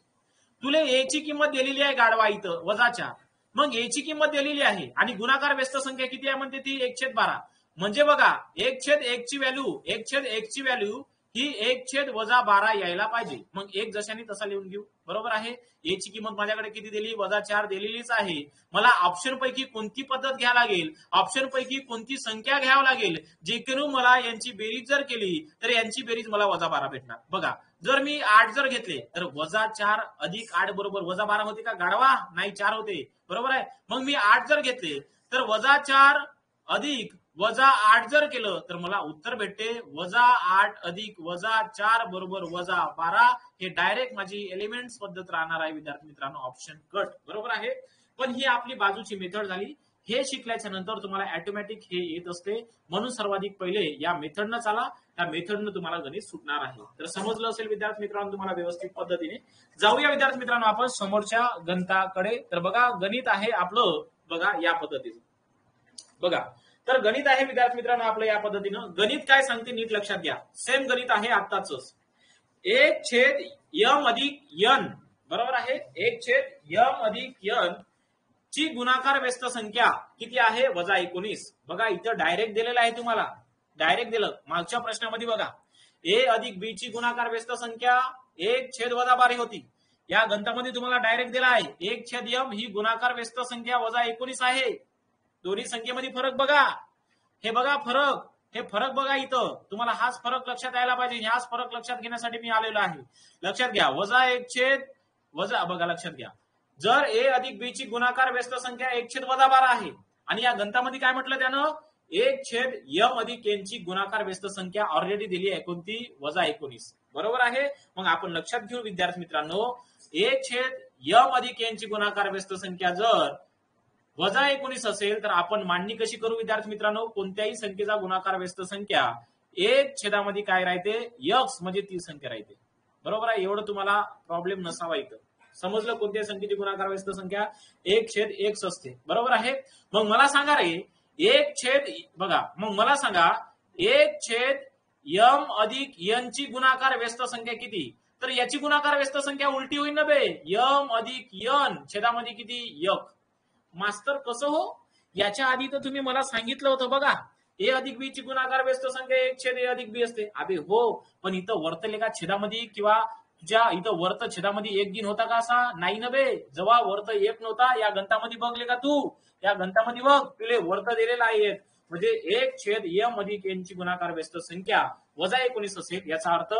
तुला ए ची किंमत दिलेली आहे गाडवा इथं -4. मग ए ची किंमत दिलेली आहे आणि गुणाकार व्यस्त संख्या किती आहे म्हणते ती 1/12. म्हणजे बघा 1/1 ची व्हॅल्यू 1/1 ची व्हॅल्यू ही 1/-12 यायला पाहिजे. मग एक जशाने तसा लिहून घेऊ. बरोबर आहे. ए ची किंमत माझ्याकडे किती दिली? -4 दिलेलीच आहे. मला ऑप्शन पैकी कोणती पद्धत घ्यावी लागेल? ऑप्शन पैकी कोणती संख्या घ्यावी लागेल जेणेकरून मला यांची बेरीज जर केली तर यांची बेरीज मला -12 भेटणार. बघा जर मी 8 जर घेतले तर -4 अधिक 8 बरोबर -12 होते का गाडवा? नाही, 4 होते. बरोबर आहे. मग मी 8 जर घेतले तर -4 अधिक -8 जर केलं तर मला उत्तर भेटते -8 अधिक -4 बरोबर -12. हे डायरेक्ट माझी एलिमेंट्स पद्धत राहणार आहे विद्यार्थी मित्रांनो. Option cut. बरोबर आहे. पण ही आपली बाजूची मेथड झाली. हे शिकल्याच्या नंतर तुम्हाला ऑटोमॅटिक हे येत असते. म्हणून सर्वाधिक पहिले या मेथडनं चाला. त्या मेथडनं तुम्हाला गणित सुटणार आहे. तर समजलं असेल विद्यार्थी मित्रांनो तुम्हाला व्यवस्थित पद्धतीने. जाऊया विद्यार्थी मित्रांनो आपण समोरच्या गणिताकडे. तर बघा गणित आहे आपलं बघा या पद्धतीचं. बघा तर गणित आहे विद्यार्थी मित्रांनो आपलं या पद्धतीनं. गणित काय सांगते नीट लक्षात घ्या. सेम गणित आहे आत्ताच. 1/m अधिक n. बरोबर आहे. 1/m अधिक n ची गुणाकार व्यस्त संख्या किती आहे? -19. बघा इथं डायरेक्ट दिलेलं आहे तुम्हाला. डायरेक्ट दिलं. मागच्या प्रश्नामध्ये बघा a अधिक b ची गुणाकार व्यस्त संख्या 1/12 होती. या गणितामध्ये तुम्हाला डायरेक्ट दिला आहे 1/m ही गुणाकार व्यस्त संख्या -19 आहे. दोन्ही संख्येमध्ये फरक बघा. हे बघा फरक. हे फरक बघा इथं. तुम्हाला हाच फरक लक्षात यायला पाहिजे. हाच फरक लक्षात घेण्यासाठी मी आलेलो आहे. लक्षात घ्या. बघा लक्षात घ्या. जर a अधिक b ची गुणाकार व्यस्त संख्या 1/12 आहे आणि या गणितामध्ये काय म्हटलं त्यानं 1/m अधिक n ची गुणाकार व्यस्त संख्या ऑलरेडी दिली आहे. कोणती? -19. बरोबर आहे. मग आपण लक्षात घेऊ विद्यार्थी मित्रांनो 1/m अधिक n ची गुणाकार व्यस्त संख्या जर -19 असेल तर आपण मांडणी कशी करू विद्यार्थी मित्रांनो? कोणत्याही संख्येचा गुणाकार व्यस्त संख्या 1/मध्ये काय राहते? x म्हणजे ती संख्या राहते. बरोबर आहे. एवढं तुम्हाला प्रॉब्लेम नसावा इथं. समजलं? कोणत्याही संख्येची गुणाकार व्यस्त संख्या 1/x असते. बरोबर आहे. मग मला सांगा रे बघा मग मला सांगा 1/m अधिक n ची गुणाकार व्यस्त संख्या किती? तर याची गुणाकार व्यस्त संख्या उलटी होईल ना बे. m अधिक n छेदामध्ये किती? 1. मास्तर कसं हो? याच्या आधी तर तुम्ही मला सांगितलं होतं बघा a अधिक b ची गुणाकार व्यस्त संख्या 1/a अधिक b असते. अबे हो, पण इथं वर्तले का छेदामध्ये किंवा तुझ्या इथं वर्त छेदामध्ये 1 दिन होता का असा? नाही ना बे. जेव्हा वर्त 1 नव्हता या गणितामध्ये बघले का तू? या गणितामध्ये बघ तुले वर्त दिलेला आहे म्हणजे 1/m अधिक n ची गुणाकार व्यस्त संख्या -19 असेल. याचा अर्थ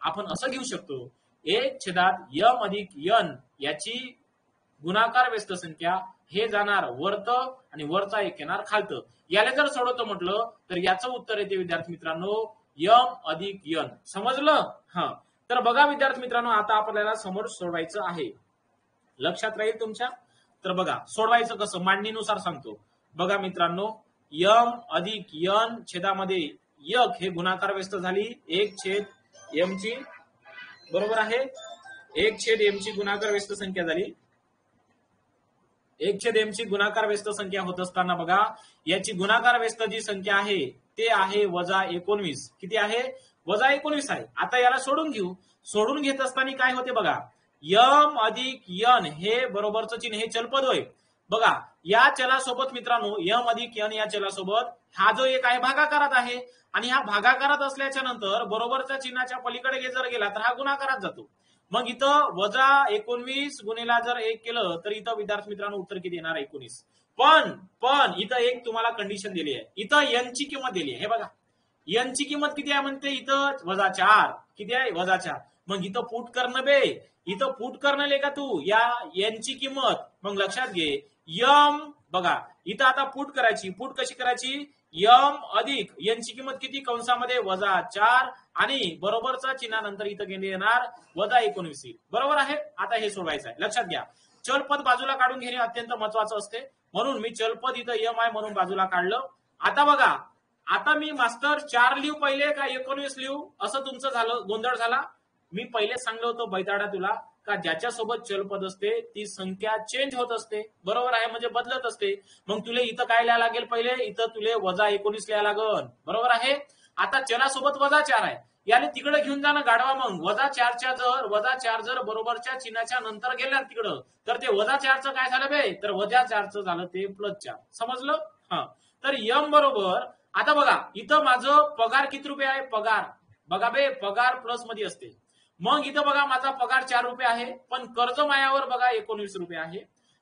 आपण असं घेऊ शकतो 1/m अधिक n याची गुणाकार व्यस्त संख्या हे जाणार वर्त आणि वरचा एक येणार खालतं. याला जर सोडवतो म्हटलं तर याचं उत्तर येते विद्यार्थी मित्रांनो m अधिक n. समजलं? हा. तर बघा विद्यार्थी मित्रांनो आता आपल्याला समोर सोडवायचं आहे. लक्षात राहील तुमच्या? तर बघा सोडवायचं कसं मांडणीनुसार सांगतो. बघा मित्रांनो m अधिक n छेदामध्ये 1 हे गुणाकार व्यस्त झाली 1/m ची. बरोबर आहे. 1/m ची गुणाकार व्यस्त संख्या झाली. 1/m ची गुणाकार व्यस्त संख्या होत असताना बघा याची गुणाकार व्यस्त जी संख्या आहे ते आहे -19. किती आहे? -19 आहे. आता याला सोडून घेऊ. सोडून घेत असताना काय होते बघा m अधिक n हे बरोबरचं चिन्ह हे चलपद होय. बघा या चलासोबत मित्रांनो m अधिक n या चलासोबत हा जो एक आहे भागाकारात आहे आणि हा भागाकारात असल्याच्या नंतर बरोबरच्या चिन्हाच्या पलीकडे जर गेला तर हा गुणाकारात जातो. मग इथं -19 गुणिला जर 1 केलं तर इथं विद्यार्थी मित्रांनो उत्तर किती येणार? 19. पण इथं एक तुम्हाला कंडिशन दिली आहे. इथं n ची किंमत दिली आहे. हे बघा n ची किंमत किती आहे म्हणते इथं? -4. किती आहे? -4. मग इथं पुट करणं बे. इथं पुट करणं का तू या n ची किंमत. मग लक्षात घे m बघा इथं आता पुट करायची. पुट कशी करायची? m अधिक n ची किंमत किती? कंसामध्ये -4 आणि बरोबरचा चिन्हानंतर इथं घेणे येणार -19. बरोबर आहे. आता हे सोडवायचं आहे. लक्षात घ्या चलपद बाजूला काढून घेणे अत्यंत महत्वाचं असते. म्हणून मी चलपद इथं m आहे म्हणून बाजूला काढलं. आता बघा आता मी मास्टर 4 लिहू पहिले का 19 लिहू असं तुमचं झालं गोंधळ झाला. मी पहिले सांगलं होतं बैताडा तुला का ज्याच्यासोबत चलपद असते ती संख्या चेंज होत असते. बरोबर आहे, म्हणजे बदलत असते. मग तुला इथं काय लिहायला लागेल, पहिले इथं तुले -19 लिहायला लागल. बरोबर आहे. आता चलासोबत -4 आहे, याने तिकडे घेऊन जाणं गाडवा. मग -4 जर बरोबरच्या चिन्हाच्या नंतर गेल्या तिकडं, तर ते -4चं काय झालं बे, तर -4चं झालं ते +4. समजलं? हा. तर यम बरोबर, आता बघा इथं माझं पगार किती रुपये आहे, पगार बघा बे, पगार प्लस मध्ये असते. मग इथं बघा माझा पगार 4 रुपये आहे, पण कर्ज मायावर बघा 19 रुपये आहे.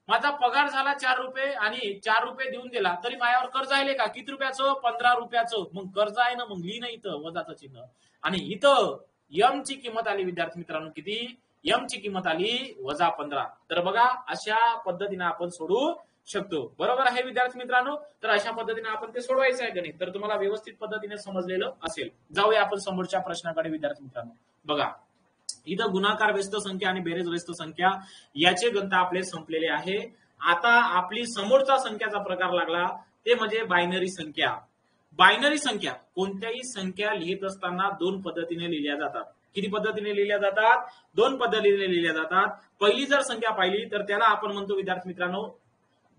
माझा पगार झाला 4 रुपये आणि 4 रुपये देऊन दिला, तरी मायावर कर्ज आहे का, किती रुपयाचं, 15 रुपयाचं. मग कर्ज आहे ना, मग लिहि ना इथं वजाचं चिन्ह. आणि इथं यम ची किंमत आली विद्यार्थी मित्रांनो, किती, यम ची किंमत आली -15. तर बघा अशा पद्धतीने आपण सोडू शकतो. बरोबर आहे विद्यार्थी मित्रांनो. तर अशा पद्धतीने आपण ते सोडवायचं आहे गणित. तर तुम्हाला व्यवस्थित पद्धतीने समजलेलं असेल. जाऊया आपण समोरच्या प्रश्नाकडे विद्यार्थी मित्रांनो. बघा इथं गुणाकार व्यस्त संख्या आणि बेरीज व्यस्त संख्या याचे गणित आपले संपलेले आहे. आता आपली समोरचा संख्याचा प्रकार लागला ते म्हणजे बायनरी संख्या. बायनरी संख्या कोणत्याही संख्या लिहित असताना दोन पद्धतीने लिहिल्या जातात. किती पद्धतीने लिहिल्या जातात, दोन पद्धतीने लिहिल्या जातात. पहिली जर संख्या पाहिली तर त्याला आपण म्हणतो विद्यार्थी मित्रांनो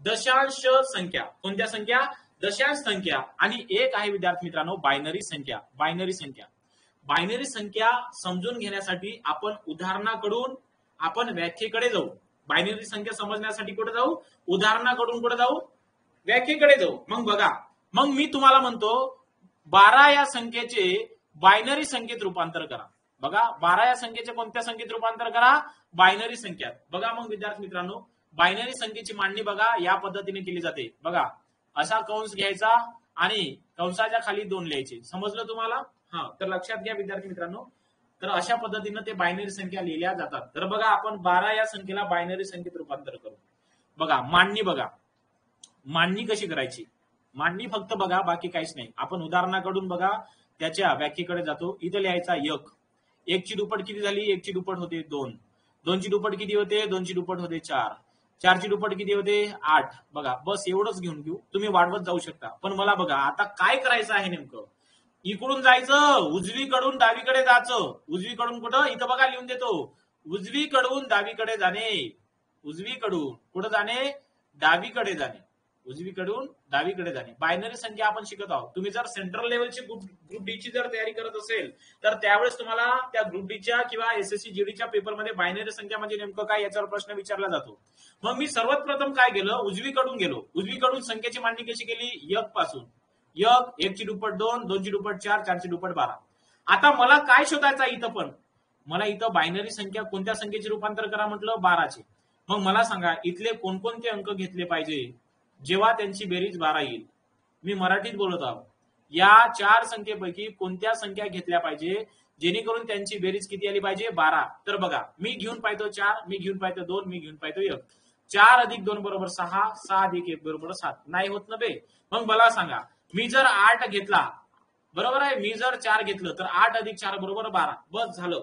दशांश संख्या. कोणत्या संख्या, दशांश संख्या. आणि एक आहे विद्यार्थी मित्रांनो बायनरी संख्या. बायनरी संख्या, बायनरी संख्या समजून घेण्यासाठी आपण उदाहरणाकडून आपण व्याख्येकडे जाऊ. बायनरी संख्या समजण्यासाठी कुठे जाऊ, उदाहरणाकडून कुठे जाऊ, व्याख्येकडे जाऊ. मग बघा, मग मी तुम्हाला म्हणतो 12 या संख्येचे बायनरी संख्येत रूपांतर करा. बघा 12 या संख्येचे कोणत्या संख्येत रूपांतर करा, बायनरी संख्यात. बघा मग विद्यार्थी मित्रांनो बायनरी संख्येची मांडणी बघा या पद्धतीने केली जाते. बघा असा कंस घ्यायचा आणि कंसाच्या खाली 2 लिहायचे. समजलं तुम्हाला? हा. तर लक्षात घ्या विद्यार्थी मित्रांनो, तर अशा पद्धतीने ते बायनरी संख्या लिहिल्या जातात. तर बघा आपण 12 या संख्येला बायनरी संख्येत रूपांतर करू. बघा मांडणी, बघा मांडणी कशी करायची. मांडणी फक्त बघा, बाकी काहीच नाही. आपण उदाहरणाकडून बघा त्याच्या व्याख्येकडे जातो. इथं लिहायचा 1. 1 ची दुप्पट किती झाली, 1 ची दुप्पट होते 2. 2 ची दुप्पट किती होते, 2 ची दुप्पट होते 4. 4 ची दुप्पट किती होते, 8. बघा बस एवढंच घेऊन घेऊ, तुम्ही वाढवत जाऊ शकता. पण मला बघा आता काय करायचं आहे नेमकं, इकडून जायचं उजवीकडून डावीकडे जायचं. उजवीकडून कुठं, इथं बघा लिहून देतो, उजवीकडून डावीकडे जाणे. उजवीकडून कुठं जाणे, डावीकडे जाणे. उजवीकडून डावीकडे जाणे. बायनरी संख्या आपण शिकत आहोत. तुम्ही जर सेंट्रल लेवलची ग्रुप डी ची जर तयारी करत असेल तर त्यावेळेस तुम्हाला त्या ग्रुप डीच्या किंवा एसएससी जीडीच्या पेपरमध्ये बायनरी संख्या म्हणजे नेमकं काय याच्यावर प्रश्न विचारला जातो. मग मी सर्वात प्रथम काय केलं, उजवीकडून गेलो. उजवीकडून संख्येची मांडणी कशी केली, 1 पासून. 1 ची दुप्पट 2, 2 ची दुप्पट 4, 4 ची दुप्पट 12. आता मला काय शोधायचं इथं, पण मला इथं बायनरी संख्या कोणत्या संख्येचे रूपांतर करा म्हटलं, 12चे. मग मला सांगा इथले कोणकोणते अंक घेतले पाहिजे जेव्हा त्यांची बेरीज 12 येईल. मी मराठीत बोलत आहोत. या 4 संख्येपैकी कोणत्या संख्या घेतल्या पाहिजे जेणेकरून त्यांची बेरीज किती आली पाहिजे, 12. तर बघा मी घेऊन पाहतो 4, मी घेऊन पाहतो 2, मी घेऊन पाहतो 1. 4 अधिक 2 बरोबर 6, 6 अधिक 1 बरोबर 7. नाही होत ना बे. मग मला सांगा मी जर 8 घेतला, बरोबर आहे, मी जर 4 घेतलं तर 8 अधिक 4 बरोबर 12. बस झालं.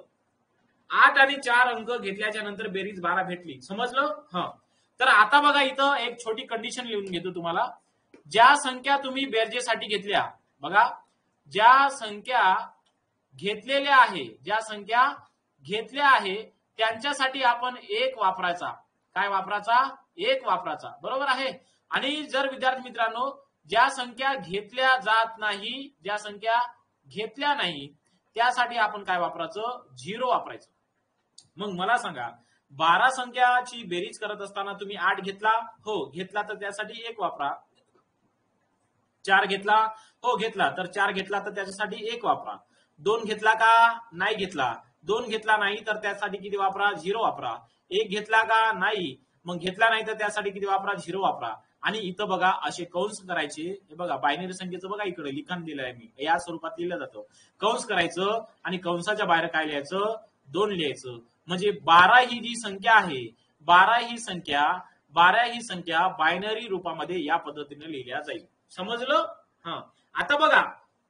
8 आणि 4 अंक घेतल्याच्या नंतर बेरीज 12 भेटली. समजलं? हा. तर आता बघा इथं एक छोटी कंडिशन लिहून घेतो तुम्हाला. ज्या संख्या तुम्ही बेरजेसाठी घेतल्या, बघा ज्या संख्या घेतलेल्या आहे, ज्या संख्या घेतल्या आहे त्यांच्यासाठी आपण 1 वापरायचा. काय वापरायचा, 1 वापरायचा. बरोबर आहे. आणि जर विद्यार्थी मित्रांनो ज्या संख्या घेतल्या जात नाही, ज्या संख्या घेतल्या नाही त्यासाठी आपण काय वापरायचं, 0 वापरायचं. मग मला सांगा 12 संख्याची बेरीज करत असताना तुम्ही 8 घेतला, हो घेतला, तर त्यासाठी 1 वापरा. 4 घेतला, हो घेतला, तर 4 घेतला तर त्याच्यासाठी 1 वापरा. 2 घेतला का, नाही घेतला, 2 घेतला नाही तर त्यासाठी किती वापरा, 0 वापरा. 1 घेतला का, नाही, मग घेतला नाही तर त्यासाठी किती वापरा, 0 वापरा. आणि इथं बघा असे कंस करायचे. हे बघा बायनरी संख्येचं बघा इकडे लिखाण दिलंय मी, या स्वरूपात लिहिलं जातं. कंस करायचं आणि कंसाच्या बाहेर काय लिहायचं, 2 लिहायचं. म्हणजे 12 ही जी संख्या आहे, 12 ही संख्या बायनरी रूपामध्ये या पद्धतीने लिहिल्या जाईल. समजलं? हा. आता बघा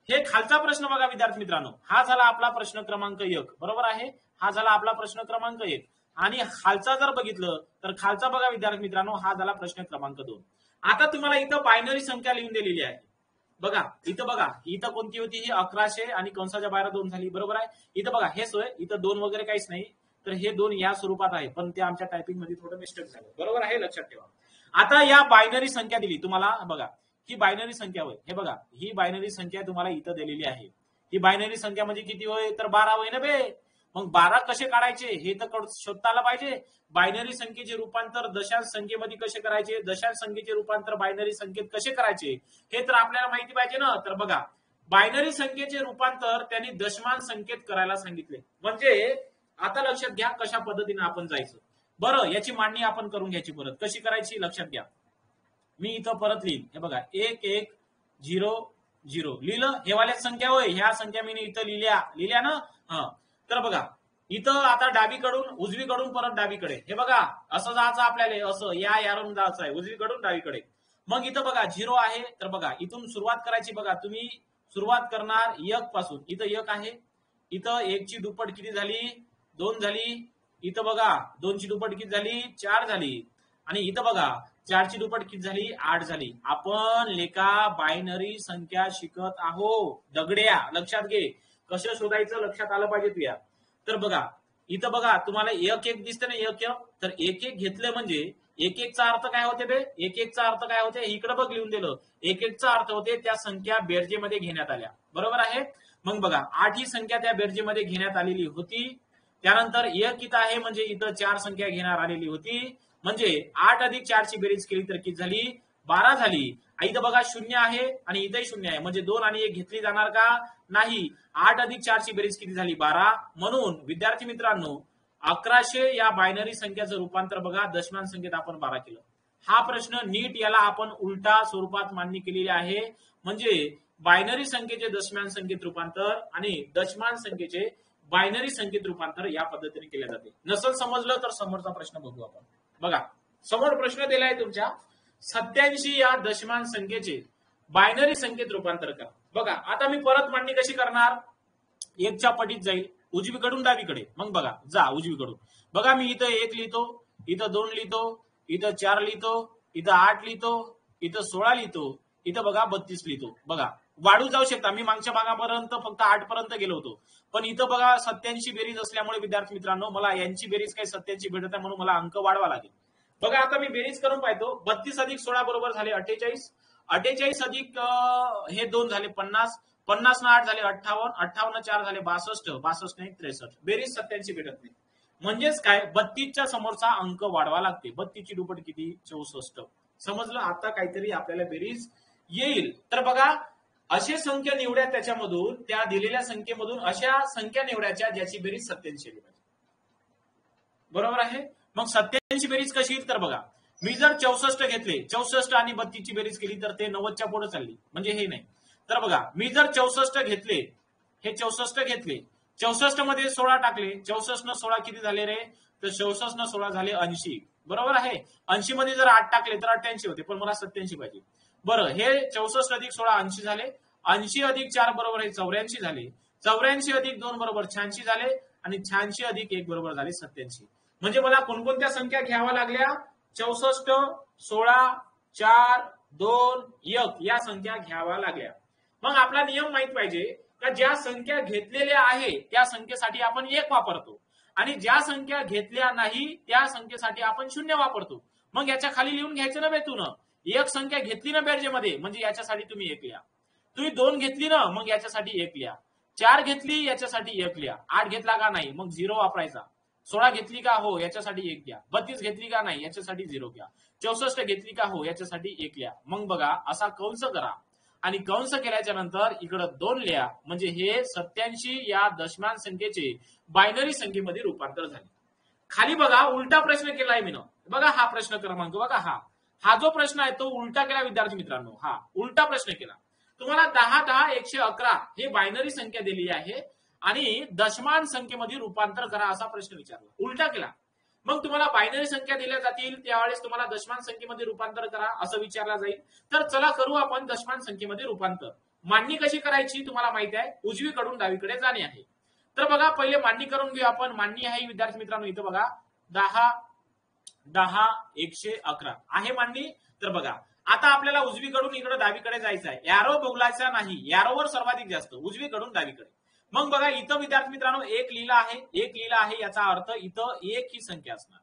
हे खालचा प्रश्न बघा विद्यार्थी मित्रांनो, हा झाला आपला प्रश्न क्रमांक 1. बरोबर आहे, हा झाला आपला प्रश्न क्रमांक 1. आणि खालचा जर बघितलं तर खालचा बघा विद्यार्थी मित्रांनो, हा झाला प्रश्न क्रमांक 2. आता तुम्हाला इथं बायनरी संख्या लिहून दिलेली आहे. बघा इथं कोणती होती, ही 1100 आणि कंसाच्या बाहेर 2 झाली. बरोबर आहे. इथं बघा हे सोय, इथं 2 वगैरे काहीच नाही. तर हे 2 या स्वरूपात आहे, पण ते आमच्या टायपिंग मध्ये थोडं मिस्टेक झालं. बरोबर आहे, लक्षात ठेवा. आता या बायनरी संख्या दिली तुम्हाला, बघा ही बायनरी संख्या होय, हे बघा ही बायनरी संख्या तुम्हाला इथं दिलेली आहे. ही बायनरी संख्या म्हणजे किती होय, तर 12 होय ना बे. मग 12 कसे काढायचे हे तर शोधता आलं पाहिजे. बायनरी संख्येचे रूपांतर दशांश संख्येमध्ये कसे करायचे, दशांश संख्येचे रूपांतर बायनरी संख्येत कसे करायचे हे तर आपल्याला माहिती पाहिजे ना. तर बघा बायनरी संख्येचे रूपांतर त्यांनी दशमान संख्येत करायला सांगितले. म्हणजे आता लक्षात घ्या कशा पद्धतीने आपण जायचं. बरं, याची मांडणी आपण करून घ्यायची. परत कशी करायची लक्षात घ्या. मी इथं परत लिहिन, हे बघा 1 1 0 0 लिहिलं. हे वाल्या संख्या होय, ह्या संख्या मी इथं लिहिल्या ना. तर बघा इथं आता डावीकडून उजवीकडून परत डावीकडे, हे बघा असं जायचं आपल्याला, असं यारून जायचं आहे उजवीकडून डावीकडे. मग इथं बघा 0 आहे, तर बघा इथून सुरुवात करायची. बघा तुम्ही सुरुवात करणार 1 पासून. इथं 1 आहे, इथं 1 ची दुप्पट किती झाली, 2 झाली. इथं बघा 2 ची दुप्पट किती झाली, 4 झाली. आणि इथं बघा 4 ची दुप्पट किती झाली, 8 झाली. आपण लेखा बायनरी संख्या शिकत आहोत दगड्या, लक्षात घे. कसं शोधायचं लक्षात आलं पाहिजे तुया. तर बघा इथं बघा तुम्हाला 1 1 दिसते ना, 1 1. तर 1 1 घेतलं म्हणजे 1 1 चा अर्थ काय होते बे, 1 1 चा अर्थ काय होते, इकडे बघ लिहून दिलं. 1 1 चा अर्थ होते त्या संख्या बेरजेमध्ये घेण्यात आल्या. बरोबर आहे. मग बघा 8 ही संख्या त्या बेरजेमध्ये घेण्यात आलेली होती. त्यानंतर 1 इथं आहे म्हणजे इथं 4 संख्या घेण्यात आलेली होती. म्हणजे 8 अधिक 4 ची बेरीज केली तर किती झाली, 12 झाली. इथं बघा 0 आहे आणि इथंही 0 आहे, म्हणजे 2 आणि 1 घेतली जाणार का, नाही. 8 अधिक 4 ची बेरीज किती झाली, 12. म्हणून विद्यार्थी मित्रांनो 1100 या बायनरी संख्याचं रूपांतर बघा दशमान संख्येत आपण 12 केलं. हा प्रश्न नीट याला आपण उलटा स्वरूपात मांडणी केलेली आहे. म्हणजे बायनरी संख्येचे दशमान संख्येत रूपांतर आणि दशमान संख्येचे बायनरी संख्येत रूपांतर या पद्धतीने केले जाते. नसल समजलं तर समोरचा प्रश्न बघू आपण. बघा समोर प्रश्न दिलाय तुमच्या, 87 या दशमान संख्येचे बायनरी संख्येत रूपांतर करा. बघा आता मी परत मांडणी कशी करणार, 1 च्या पटीत जाईल उजवीकडून डावीकडे. मग बघा जा उजवीकडून. बघा मी इथं 1 लिहितो, इथं 2 लिहितो, इथं 4 लिहितो, इथं 8 लिहितो, इथं 16 लिहितो, इथं बघा 32 लिहितो. बघा वाढू जाऊ शकता, मी मागच्या भागापर्यंत फक्त 8 पर्यंत गेलो होतो. पण इथं बघा 87 बेरीज असल्यामुळे विद्यार्थी मित्रांनो मला यांची बेरीज काही 87 भेटत आहे, म्हणून मला अंक वाढवा लागेल. बघा आता मी बेरीज करून पाहतो. 32 अधिक 16 बरोबर झाले 48. 48 अधिक हे 2 झाले 50. 50 न 8 झाले 58. 58 4 झाले 62. 62 ने 63. बेरीज 87 भेटत नाही. म्हणजेच काय, 32च्या समोरचा अंक वाढवा लागते. 32 ची दुप्पट किती, 64. समजलं. आता काहीतरी आपल्याला बेरीज येईल. तर बघा अशी संख्या निवड्या, त्याच्यामधून त्या दिलेल्या संख्येमधून अशा संख्या निवडायच्या ज्याची बेरीज 87 आली पाहिजे. बरोबर आहे. मग 87 बेरीज कशी येईल, तर बघा मी जर 64 घेतले, 64 आणि 32 ची बेरीज केली तर ते 90च्या पुढे चालली, म्हणजे हे नाही. तर बघा मी जर 64 घेतले, हे 64 घेतले, 64 मध्ये 16 टाकले, 64 न 16 किती झाले रे, तर 64 न 16 झाले 80. बरोबर आहे. 80 मध्ये जर 8 टाकले तर 88 होते, पण मला 87 पाहिजे. बरं हे 64 अधिक 16 80 झाले. 80 अधिक 4 बरोबर हे 84 झाले. 84 अधिक 2 बरोबर 86 झाले. आणि 86 अधिक 1 बरोबर झाले 87. म्हणजे मला कोणकोणत्या संख्या घ्याव्या लागल्या, 64 16 4 2 1 या संख्या घ्याव्या लागल्या. मग आपला नियम माहित पाहिजे का, ज्या संख्या घेतलेल्या आहे त्या संख्येसाठी आपण 1 वापरतो आणि ज्या संख्या घेतल्या नाही त्या संख्येसाठी आपण 0 वापरतो. मग याच्या खाली लिहून घ्यायचं ना बेतून, 1 संख्या घेतली ना बेरजेमध्ये म्हणजे याच्यासाठी तुम्ही 1 लिहा. तुम्ही 2 घेतली ना मग याच्यासाठी 1 लिहा. 4 घेतली याच्यासाठी 1 लिहा. 8 घेतला का नाही मग 0 वापरायचा. 16 घेतली का हो याच्यासाठी 1 घ्या. 32 घेतली का नाही याच्यासाठी 0 घ्या. 64 घेतली का हो याच्यासाठी 1 लिहा. मग बघा असा कंस करा आणि कंस केल्याच्या नंतर इकडे 2 लिहा. म्हणजे हे 87 या दशमान संख्येचे बायनरी संख्येमध्ये रूपांतर झाले. खाली बघा उलटा प्रश्न केलाय मी. बघा हा प्रश्न क्रमांक बघा, हा जो प्रश्न आहे तो उलटा केला विद्यार्थी मित्रांनो. हा उलटा प्रश्न केला. तुम्हाला 10 10 111 हे बायनरी संख्या दिली आहे आणि दशमान संख्येमध्ये रूपांतर करा असा प्रश्न विचारला, उलटा केला. मग तुम्हाला बायनरी संख्या दिल्या जातील त्यावेळेस तुम्हाला दशमान संख्येमध्ये रूपांतर करा असं विचारला जाईल. तर चला करू आपण दशमान संख्येमध्ये रूपांतर. मांडणी कशी करायची तुम्हाला माहिती आहे, उजवीकडून डावीकडे जाणे आहे. तर बघा पहिले मांडणी करून घेऊ आपण. मांडणी आहे विद्यार्थी मित्रांनो, इथं बघा 10 10 111 आहे मांडणी. तर बघा आता आपल्याला उजवीकडून इकडे डावीकडे जायचं आहे. यारो बघलायचा नाही, यारोवर सर्वाधिक जास्त, उजवीकडून डावीकडे. मग बघा इथं विद्यार्थी मित्रांनो एक लिहिलं आहे याचा अर्थ इथं एक ही संख्या असणार.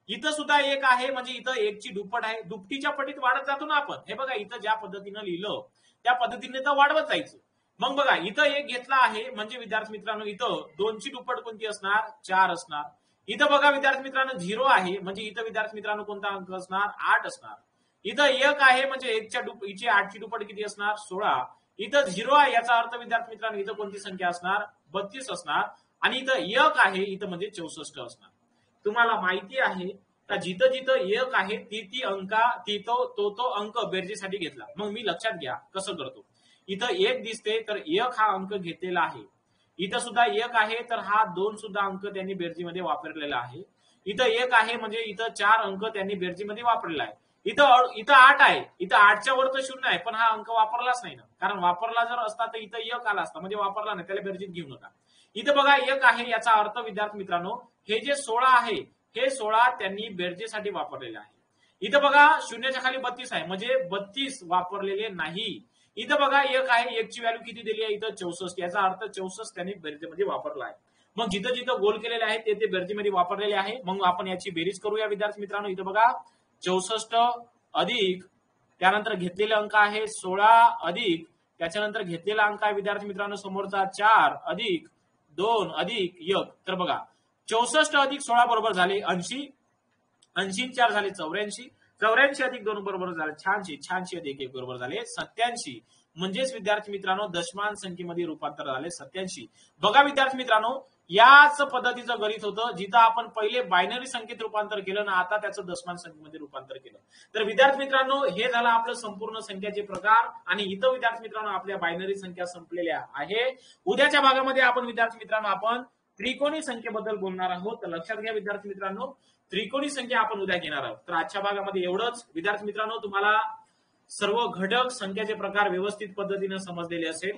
इथं सुद्धा एक आहे म्हणजे इथं एकची दुप्पट आहे. दुपटीच्या पटीत वाढत जातो ना आपण. हे बघा इथं ज्या पद्धतीनं लिहिलं त्या पद्धतीने तर वाढवत जायचं. मग बघा इथं एक घेतला आहे म्हणजे विद्यार्थी मित्रांनो इथं दोनची दुप्पट कोणती असणार? 4 असणार. इथं बघा विद्यार्थी मित्रांनो 0 आहे म्हणजे इथं विद्यार्थी मित्रांनो कोणता अंक असणार? 8 असणार. इथं 1 आहे म्हणजे 1ची 8ची दुप्पट किती असणार? 16. इथं 0 आहे याचा अर्थ विद्यार्थी मित्रांनो इथं कोणती संख्या असणार? 32 असणार. आणि इथं 1 आहे इथं म्हणजे 64 असणार. तुम्हाला माहिती आहे का जिथं जिथं 1 आहे ती तो अंक बेरजेसाठी घेतला. मग मी लक्षात घ्या कसं करतो. इथं 1 दिसते तर 1 हा अंक घेतलेला आहे. इथं सुद्धा 1 आहे तर हा 2 सुद्धा अंक त्यांनी बेरजेमध्ये वापरलेला आहे. इथं 1 आहे म्हणजे इथं 4 अंक त्यांनी बेरजेमध्ये वापरलेला आहे. इथं 8 आहे. इथं 8च्या वर तर 0 आहे पण हा अंक वापरलाच नाही ना. कारण वापरला जर असता तर इथं 1 आला असता म्हणजे वापरला नाही त्याला बेरजेत घेऊ नका. इथं बघा 1 आहे याचा अर्थ विद्यार्थी मित्रांनो हे जे 16 आहे हे 16 त्यांनी बेरजेसाठी वापरलेले आहे. इथं बघा शून्याच्या खाली 32 आहे म्हणजे 32 वापरलेले नाही. इथं बघा 1 आहे 1 ची व्हॅल्यू किती दिली आहे? इथं 64 याचा अर्थ 64 त्यांनी बेरजेमध्ये वापरला आहे. मग जिथं जिथं गोल केलेले आहे ते बेरजेमध्ये वापरलेले आहे. मग आपण याची बेरीज करूया विद्यार्थी मित्रांनो. इथं बघा 64 अधिक त्यानंतर घेतलेला अंक आहे 16 अधिक त्याच्यानंतर घेतलेला अंक आहे विद्यार्थी मित्रांनो समोरचा 4 अधिक 2 अधिक 1. तर बघा 64 अधिक 16 बरोबर झाले 80. 80 4 झाले 84. 84 अधिक 2 बरोबर झाले 86 अधिक 1 बरोबर झाले 87. म्हणजेच विद्यार्थी मित्रांनो दशमान संख्येमध्ये रूपांतर झाले 87. बघा विद्यार्थी मित्रांनो याच पद्धतीचं गणित होतं जिथं आपण पहिले बायनरी संख्येत रूपांतर केलं ना आता त्याचं दशमान संख्येमध्ये रूपांतर केलं. तर विद्यार्थी मित्रांनो हे झालं आपलं संपूर्ण संख्याचे प्रकार आणि इथं विद्यार्थी मित्रांनो आपल्या बायनरी संख्या संपलेल्या आहे. उद्याच्या भागामध्ये आपण विद्यार्थी मित्रांनो आपण त्रिकोणी संख्येबद्दल बोलणार आहोत. तर लक्षात घ्या विद्यार्थी मित्रांनो त्रिकोणी संख्या आपण उद्या घेणार आहोत. तर आजच्या भागामध्ये एवढंच. विद्यार्थी मित्रांनो तुम्हाला सर्व घटक संख्याचे प्रकार व्यवस्थित पद्धतीने समजलेले असेल.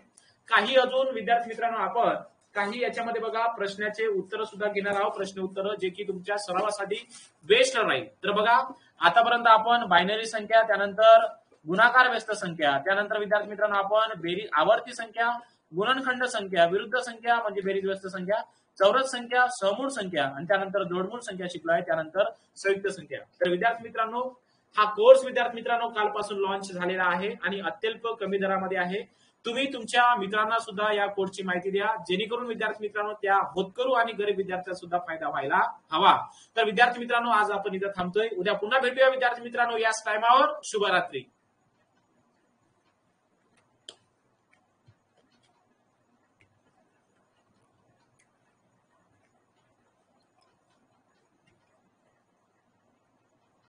काही अजून विद्यार्थी मित्रांनो आपण काही याच्यामध्ये बघा प्रश्नाचे उत्तर सुद्धा घेणार आहोत. प्रश्न उत्तर जे की तुमच्या सरावासाठी बेस्ट राहील. तर बघा आतापर्यंत आपण बायनरी संख्या त्यानंतर गुणाकार व्यस्त संख्या त्यानंतर विद्यार्थी मित्रांनो आपण बेरीज आवर्ती संख्या गुणनखंड संख्या विरुद्ध संख्या म्हणजे बेरीज व्यस्त संख्या चौरस संख्या सहमूळ संख्या आणि त्यानंतर जोडमूळ संख्या शिकलो आहे. त्यानंतर संयुक्त संख्या. तर विद्यार्थी मित्रांनो हा कोर्स विद्यार्थी मित्रांनो कालपासून लॉन्च झालेला आहे आणि अत्यल्प कमी दरामध्ये आहे. तुम्ही तुमच्या मित्रांना सुद्धा या कोर्सची माहिती द्या जेणेकरून विद्यार्थी मित्रांनो त्या होतकरू आणि गरीब विद्यार्थ्यांना सुद्धा फायदा व्हायला हवा. तर विद्यार्थी मित्रांनो आज आपण इथं थांबतोय. उद्या पुन्हा भेटूया विद्यार्थी मित्रांनो याच टायमावर. शुभरात्री.